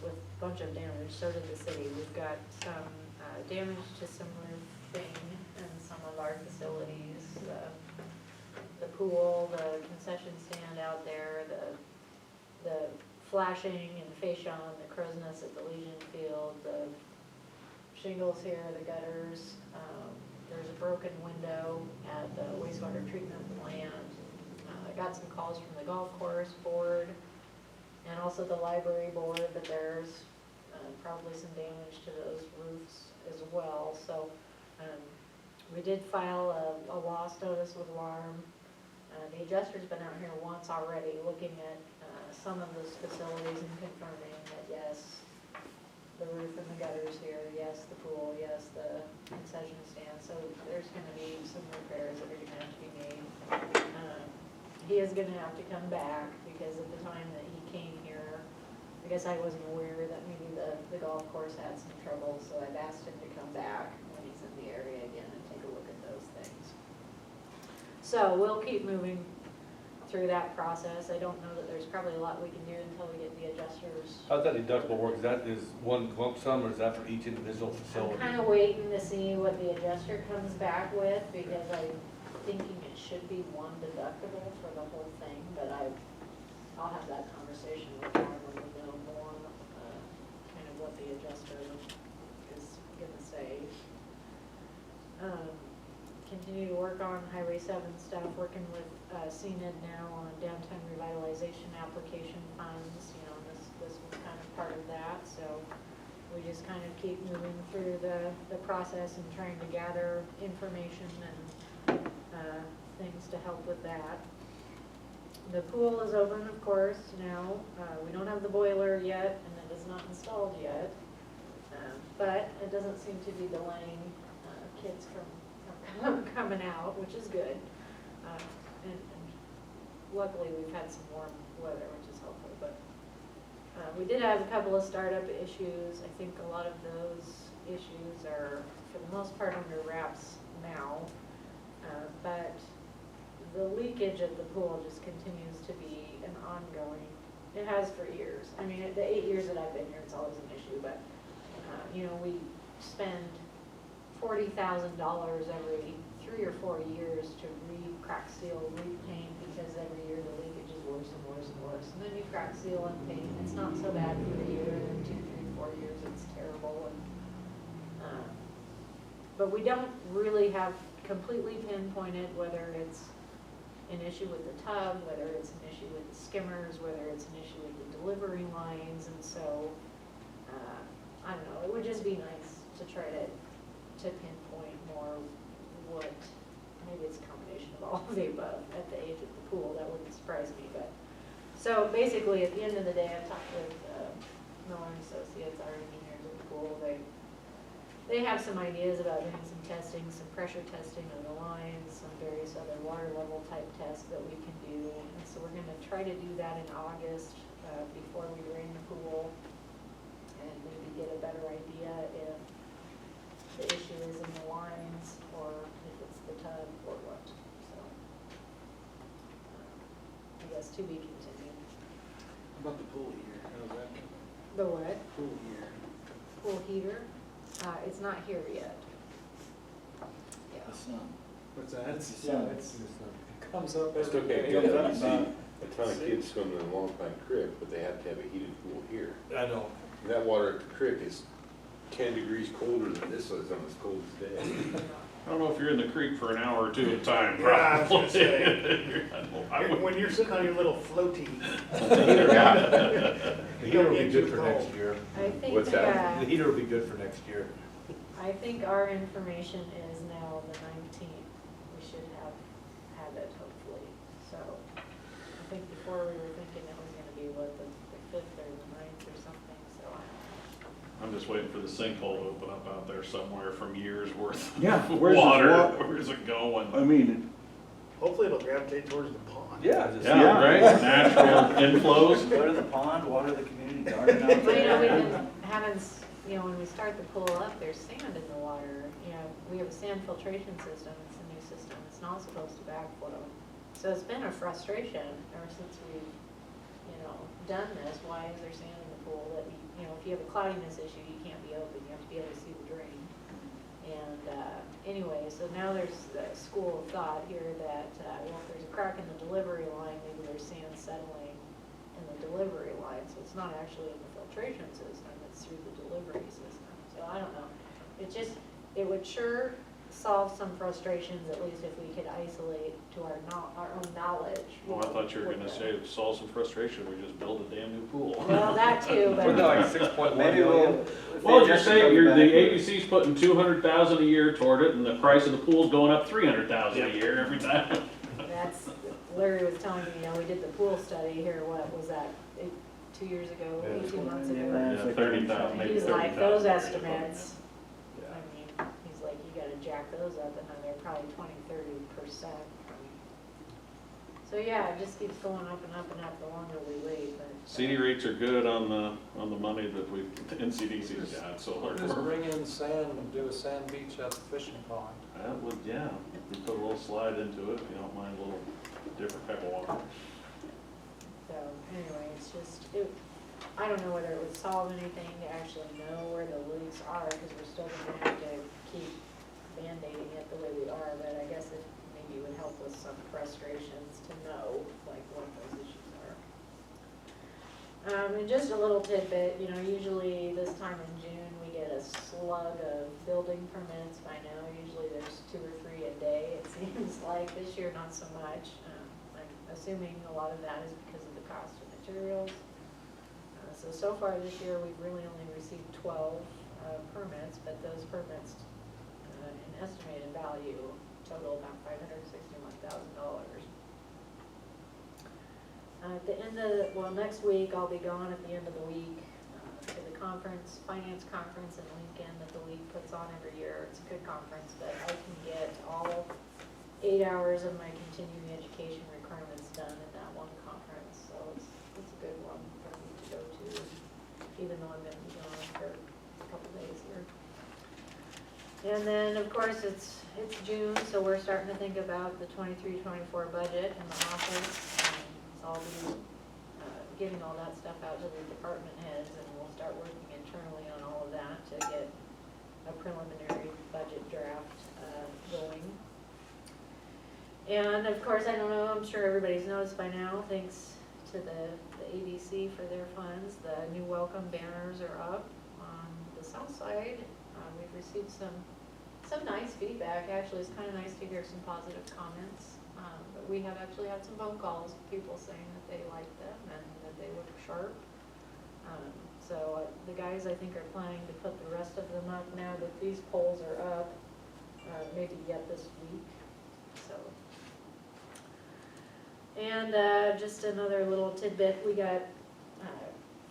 Speaker 5: with a bunch of damage, so did the city. We've got some damage to some roofing in some of our facilities, the pool, the concession stand out there, the flashing and fascia on the crow's nest at the Legion Field, the shingles here, the gutters. There's a broken window at the wastewater treatment plant. I got some calls from the golf course board and also the library board, but there's probably some damage to those roofs as well. So we did file a loss notice with WARM. The adjuster's been out here once already looking at some of those facilities and confirming that yes, the roof and the gutters here, yes, the pool, yes, the concession stand, so there's gonna be some repairs that are gonna have to be made. He is gonna have to come back, because at the time that he came here, I guess I wasn't aware that maybe the golf course had some trouble, so I've asked him to come back when he's in the area again and take a look at those things. So we'll keep moving through that process. I don't know that there's probably a lot we can do until we get the adjusters.
Speaker 4: How's that deductible work? Is that one lump sum or is that for each individual
Speaker 5: I'm
Speaker 4: facility?
Speaker 5: kind of waiting to see what the adjuster comes back with, because I'm thinking it should be one deductible for the whole thing, but I'll have that conversation with him when we know more, kind of what the adjuster is gonna say. Continue to work on Highway 7 stuff, working with CNED now on downtown revitalization application funds. You know, this was kind of part of that, so we just kind of keep moving through the process and trying to gather information and things to help with that. The pool is open, of course, now. We don't have the boiler yet, and it is not installed yet. But it doesn't seem to be delaying kids from coming out, which is good. And luckily, we've had some warm weather, which is helpful. But we did have a couple of startup issues. I think a lot of those issues are, for the most part, under wraps now. But the leakage at the pool just continues to be an ongoing, it has for years. I mean, the 8 years that I've been here, it's always an issue, but, you know, we spend $40,000 every 3 or 4 years to crack seal, repaint, because every year the leakage is worse and worse and worse. And then you crack seal and paint, it's not so bad for a year, and then 2, 3, 4 years, it's terrible. And, but we don't really have completely pinpointed whether it's an issue with the tub, whether it's an issue with the skimmers, whether it's an issue with the delivery lines, and so, I don't know, it would just be nice to try to pinpoint more what, maybe it's a combination of all of the above at the age of the pool, that wouldn't surprise me, but, so basically, at the end of the day, I've talked with Miller and Associates, our engineers at the pool, they have some ideas about doing some testing, some pressure testing of the lines, some various other water level type tests that we can do. And so we're gonna try to do that in August, before we drain the pool, and maybe get a better idea if the issue is in the lines, or if it's the tub, or what, so. I guess to be continued.
Speaker 9: How about the pool heater? How's that?
Speaker 5: The what?
Speaker 9: Pool heater.
Speaker 5: Pool heater? It's not here yet. Yeah.
Speaker 6: The sun.
Speaker 1: What's that?
Speaker 6: Yeah,
Speaker 1: It comes up
Speaker 3: I still
Speaker 1: every
Speaker 3: can't
Speaker 1: day.
Speaker 3: get that.
Speaker 6: Comes
Speaker 3: You see
Speaker 6: up
Speaker 3: a ton of kids swimming in Long Pine Creek, but they have to have a heated pool here.
Speaker 4: I know.
Speaker 3: And that water at the creek is 10 degrees colder than this is on this coldest day.
Speaker 7: I don't know if you're in the creek for an hour or two at a time,
Speaker 9: Yeah, I was
Speaker 7: probably.
Speaker 9: gonna say.
Speaker 7: I would-
Speaker 9: When you're sitting on your little floaty.
Speaker 4: The heater will be good for next year.
Speaker 5: I think,
Speaker 3: What's that?
Speaker 4: The heater will be good for next year.
Speaker 5: I think our information is now the 19th. We should have it hopefully. So I think before we were thinking it was gonna be what, the 5th or the 9th or something, so.
Speaker 7: I'm just waiting for the sinkhole to open up out there somewhere from years worth
Speaker 2: Yeah,
Speaker 7: of
Speaker 2: where's this
Speaker 7: water.
Speaker 2: wa-
Speaker 7: Where's it going?
Speaker 2: I mean,
Speaker 9: Hopefully it'll gravitate towards the pond.
Speaker 4: Yeah, just.
Speaker 7: Yeah, right, natural inflows.
Speaker 6: Go to the pond, water the community garden out
Speaker 5: Well, you know, we've
Speaker 6: there.
Speaker 5: been having, you know, when we start the pool up, there's sand in the water. You know, we have a sand filtration system, it's a new system, it's not supposed to backflow. So it's been a frustration ever since we've, you know, done this. Why is there sand in the pool that, you know, if you have a cloudiness issue, you can't be open, you have to be able to see the drain. And anyway, so now there's the school of thought here that, well, if there's a crack in the delivery line, maybe there's sand settling in the delivery line. So it's not actually in the filtration system, it's through the delivery system. So I don't know. It just, it would sure solve some frustrations, at least if we could isolate to our own knowledge.
Speaker 7: Well, I thought you were gonna say, to solve some frustration, we just build a damn new pool.
Speaker 5: Well, that too,
Speaker 4: Wasn't that
Speaker 5: but
Speaker 4: like 6.1
Speaker 6: Maybe
Speaker 4: million?
Speaker 6: we'll. if
Speaker 7: Well,
Speaker 6: they
Speaker 7: you're
Speaker 6: just
Speaker 7: saying,
Speaker 6: come
Speaker 7: you're, the
Speaker 6: back with-
Speaker 7: ABC's putting 200,000 a year toward it, and the price of the pool's going up 300,000 a year every time.
Speaker 5: that's, Larry was telling me, you know, we did the pool study here, what was that, 2 years ago,
Speaker 4: Yeah.
Speaker 5: 18 months
Speaker 6: Yeah.
Speaker 5: ago?
Speaker 7: Yeah, 30,000, maybe
Speaker 5: He's
Speaker 7: 30,000.
Speaker 5: like, those
Speaker 7: a year.
Speaker 5: estimates, I mean, he's like, you gotta jack those up another probably 20-30%. So yeah, it just keeps going up and up and up the longer we wait, but.
Speaker 7: CD rates are good on the money that we, NCDC's got, so.
Speaker 1: Just bring in sand and do a sand beach at the fishing pond.
Speaker 7: That would, yeah, we put a little slide into it, if you don't mind a little different type of water.
Speaker 5: So anyway, it's just, I don't know whether it would solve anything to actually know where the leaks are, because we're still gonna have to keep Band-Aiding it the way we are, but I guess it maybe would help with some frustrations to know, like, what those issues are. And just a little tidbit, you know, usually this time in June, we get a slug of building permits by now. Usually there's 2 or 3 a day, it seems like. This year, not so much. I'm assuming a lot of that is because of the cost of materials. So far this year, we've really only received 12 permits, but those permits, in estimated value, total about $561,000. At the end of, well, next week, I'll be gone at the end of the week to the conference, finance conference in Lincoln that the league puts on every year. It's a good conference, but I can get all 8 hours of my continuing education requirements done in that one conference. So it's a good one for me to go to, even though I'm gonna be gone for a couple days here. And then, of course, it's June, so we're starting to think about the 23-24 budget in the office. So I'll be getting all that stuff out to the department heads, and we'll start working internally on all of that to get a preliminary budget draft going. And of course, I don't know, I'm sure everybody's noticed by now, thanks to the ABC for their funds, the new welcome banners are up on the south side. We've received some nice feedback. Actually, it's kind of nice to hear some positive comments. But we have actually had some phone calls, people saying that they like them and that they look sharp. So the guys, I think, are planning to put the rest of them up now that these poles are up, maybe yet this week. So. And just another little tidbit, we got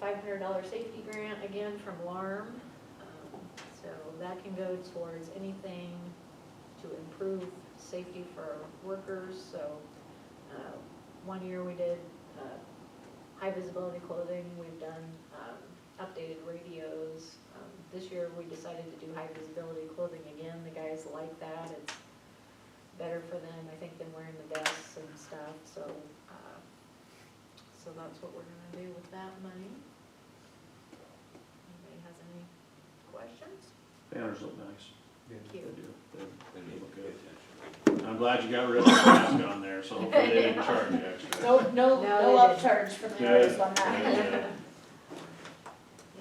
Speaker 5: $500 safety grant again from LARM. So that can go towards anything to improve safety for workers. So 1 year we did high visibility clothing. We've done updated radios. This year we decided to do high visibility clothing again. The guys like that. It's better for them, I think, than wearing the vests and stuff. So so that's what we're gonna do with that money. Anybody has any questions?
Speaker 7: Banners look nice.
Speaker 5: Cute.
Speaker 7: They do. They
Speaker 3: They need
Speaker 7: look
Speaker 3: to pay
Speaker 7: good.
Speaker 3: attention.
Speaker 7: I'm glad you got rid of the mask on there, so hopefully they didn't charge you extra.
Speaker 11: No,
Speaker 5: No,
Speaker 11: no
Speaker 5: they
Speaker 11: upcharge from the
Speaker 7: Good.
Speaker 11: artist on that.
Speaker 7: Yeah.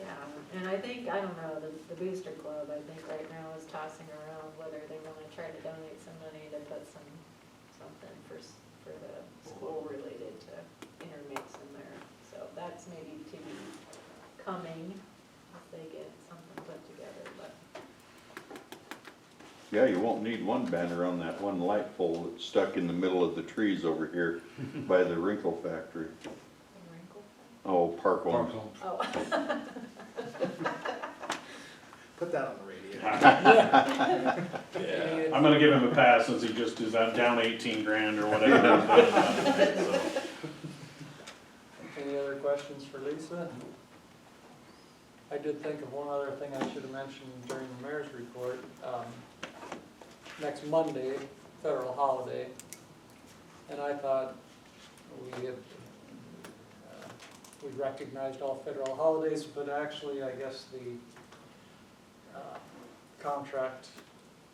Speaker 5: Yeah, and I think, I don't know, the Booster Club, I think right now is tossing around whether they wanna try to donate some money to put something for the school related to intermix in there. So that's maybe to be coming if they get something put together, but.
Speaker 2: Yeah, you won't need one banner on that one light pole that's stuck in the middle of the trees over here by the Wrinkle Factory.
Speaker 5: Wrinkle?
Speaker 2: Oh, Park Homes.
Speaker 5: Oh.
Speaker 9: Put that on the radio.
Speaker 3: Yeah.
Speaker 7: I'm gonna give him a pass since he just is down 18 grand or whatever. So.
Speaker 1: Any other questions for Lisa? I did think of one other thing I should have mentioned during the mayor's report. Next Monday, federal holiday, and I thought we recognized all federal holidays, but actually, I guess the contract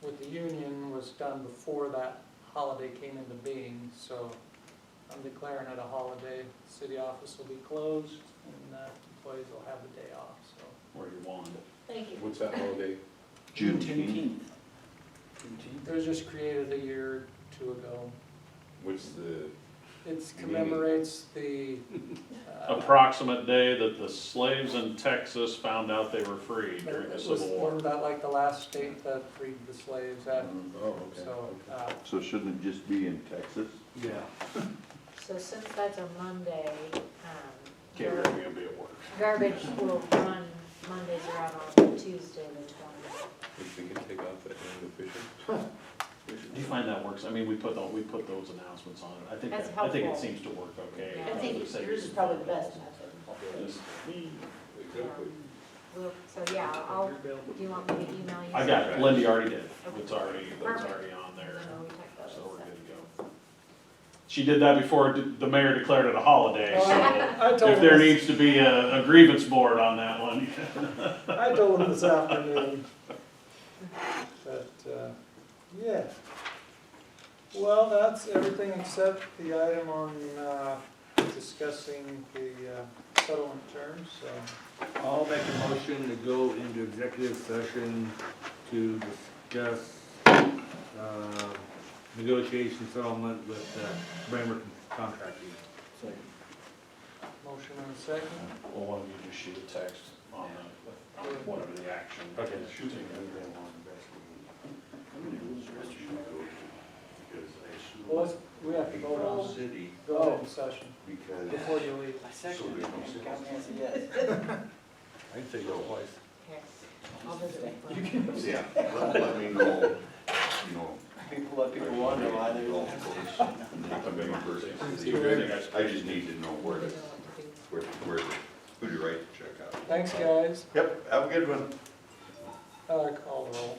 Speaker 1: with the union was done before that holiday came into being, so I'm declaring it a holiday. City office will be closed, and employees will have the day off, so.
Speaker 7: Where you want it.
Speaker 5: Thank you.
Speaker 3: What's that holiday?
Speaker 2: Juneteenth.
Speaker 1: It was just created a year or two ago.
Speaker 3: What's the,
Speaker 1: It commemorates the,
Speaker 7: Approximate day that the slaves in Texas found out they were free during the Civil War.
Speaker 1: wasn't that like the last state that freed the slaves at,
Speaker 3: oh, okay.
Speaker 1: so,
Speaker 2: So shouldn't it just be in Texas?
Speaker 4: Yeah.
Speaker 5: So since that's a Monday,
Speaker 7: Can't really be able to be at work.
Speaker 5: garbage will run, Mondays are out on Tuesday the 20th.
Speaker 3: If we can take off that name of fishing?
Speaker 7: Do you find that works? I mean, we put those announcements on it. I think,
Speaker 5: That's
Speaker 7: I think it
Speaker 5: helpful.
Speaker 7: seems to work okay.
Speaker 5: Yeah.
Speaker 11: I think yours is probably the best method.
Speaker 7: Just-
Speaker 3: Exactly.
Speaker 5: So yeah, do you want me to email you?
Speaker 7: I got it. Lindy already did.
Speaker 5: Okay.
Speaker 7: It's already
Speaker 5: Perfect.
Speaker 7: on there.
Speaker 5: And then we check those.
Speaker 7: So we're good to go. She did that before the mayor declared it a holiday,
Speaker 1: I
Speaker 7: so
Speaker 1: told
Speaker 7: if there
Speaker 1: him,
Speaker 7: needs to be a grievance board on that one.
Speaker 1: I told him this afternoon. But, yeah. Well, that's everything except the item on, discussing the, settlement terms, so.
Speaker 4: I'll make a motion to go into executive session to discuss, negotiation settlement with, Bramer Contracting.
Speaker 1: Motion and a second.
Speaker 7: Well, why don't you just shoot a text on whatever the action.
Speaker 4: Okay.
Speaker 7: Shooting.
Speaker 1: Well, we have to vote on,
Speaker 8: City,
Speaker 1: go ahead in session.
Speaker 8: because
Speaker 1: before you leave.
Speaker 6: I second it, you got me as a yes.
Speaker 4: I can say yes twice.
Speaker 5: Okay, I'll visit with them.
Speaker 2: Yeah, let me know, you know.
Speaker 6: Let people wonder why they're.
Speaker 2: And then come in person. I just need to know where to, who to write the check out.
Speaker 1: Thanks, guys.
Speaker 2: Yep, have a good one.
Speaker 1: Call the roll.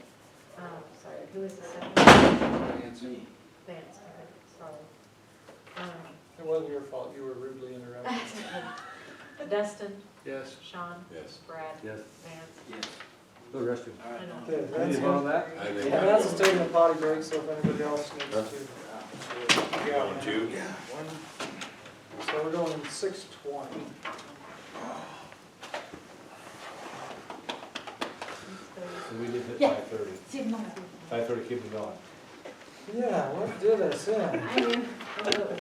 Speaker 5: Sorry, who is the second?
Speaker 6: It's me.
Speaker 5: Vance, sorry.
Speaker 1: It wasn't your fault, you were rudely interrupted.
Speaker 5: Dustin,
Speaker 1: Yes.
Speaker 5: Sean,
Speaker 3: Yes.
Speaker 5: Brad,
Speaker 4: Yes,
Speaker 5: Vance.
Speaker 6: Yes.
Speaker 4: the rest of
Speaker 6: All
Speaker 5: I
Speaker 6: right.
Speaker 5: know.
Speaker 1: Okay,
Speaker 4: you. Any vote on that?
Speaker 3: I think.
Speaker 1: And that's taking a potty break, so if anybody else needs to.
Speaker 3: Yeah, one, two.
Speaker 1: So we're going 6:20.
Speaker 4: And we did hit
Speaker 11: Yeah.
Speaker 4: 5:30.
Speaker 11: See, no,
Speaker 4: 5:30 keep me going.
Speaker 1: Yeah, what did us in?
Speaker 11: I knew.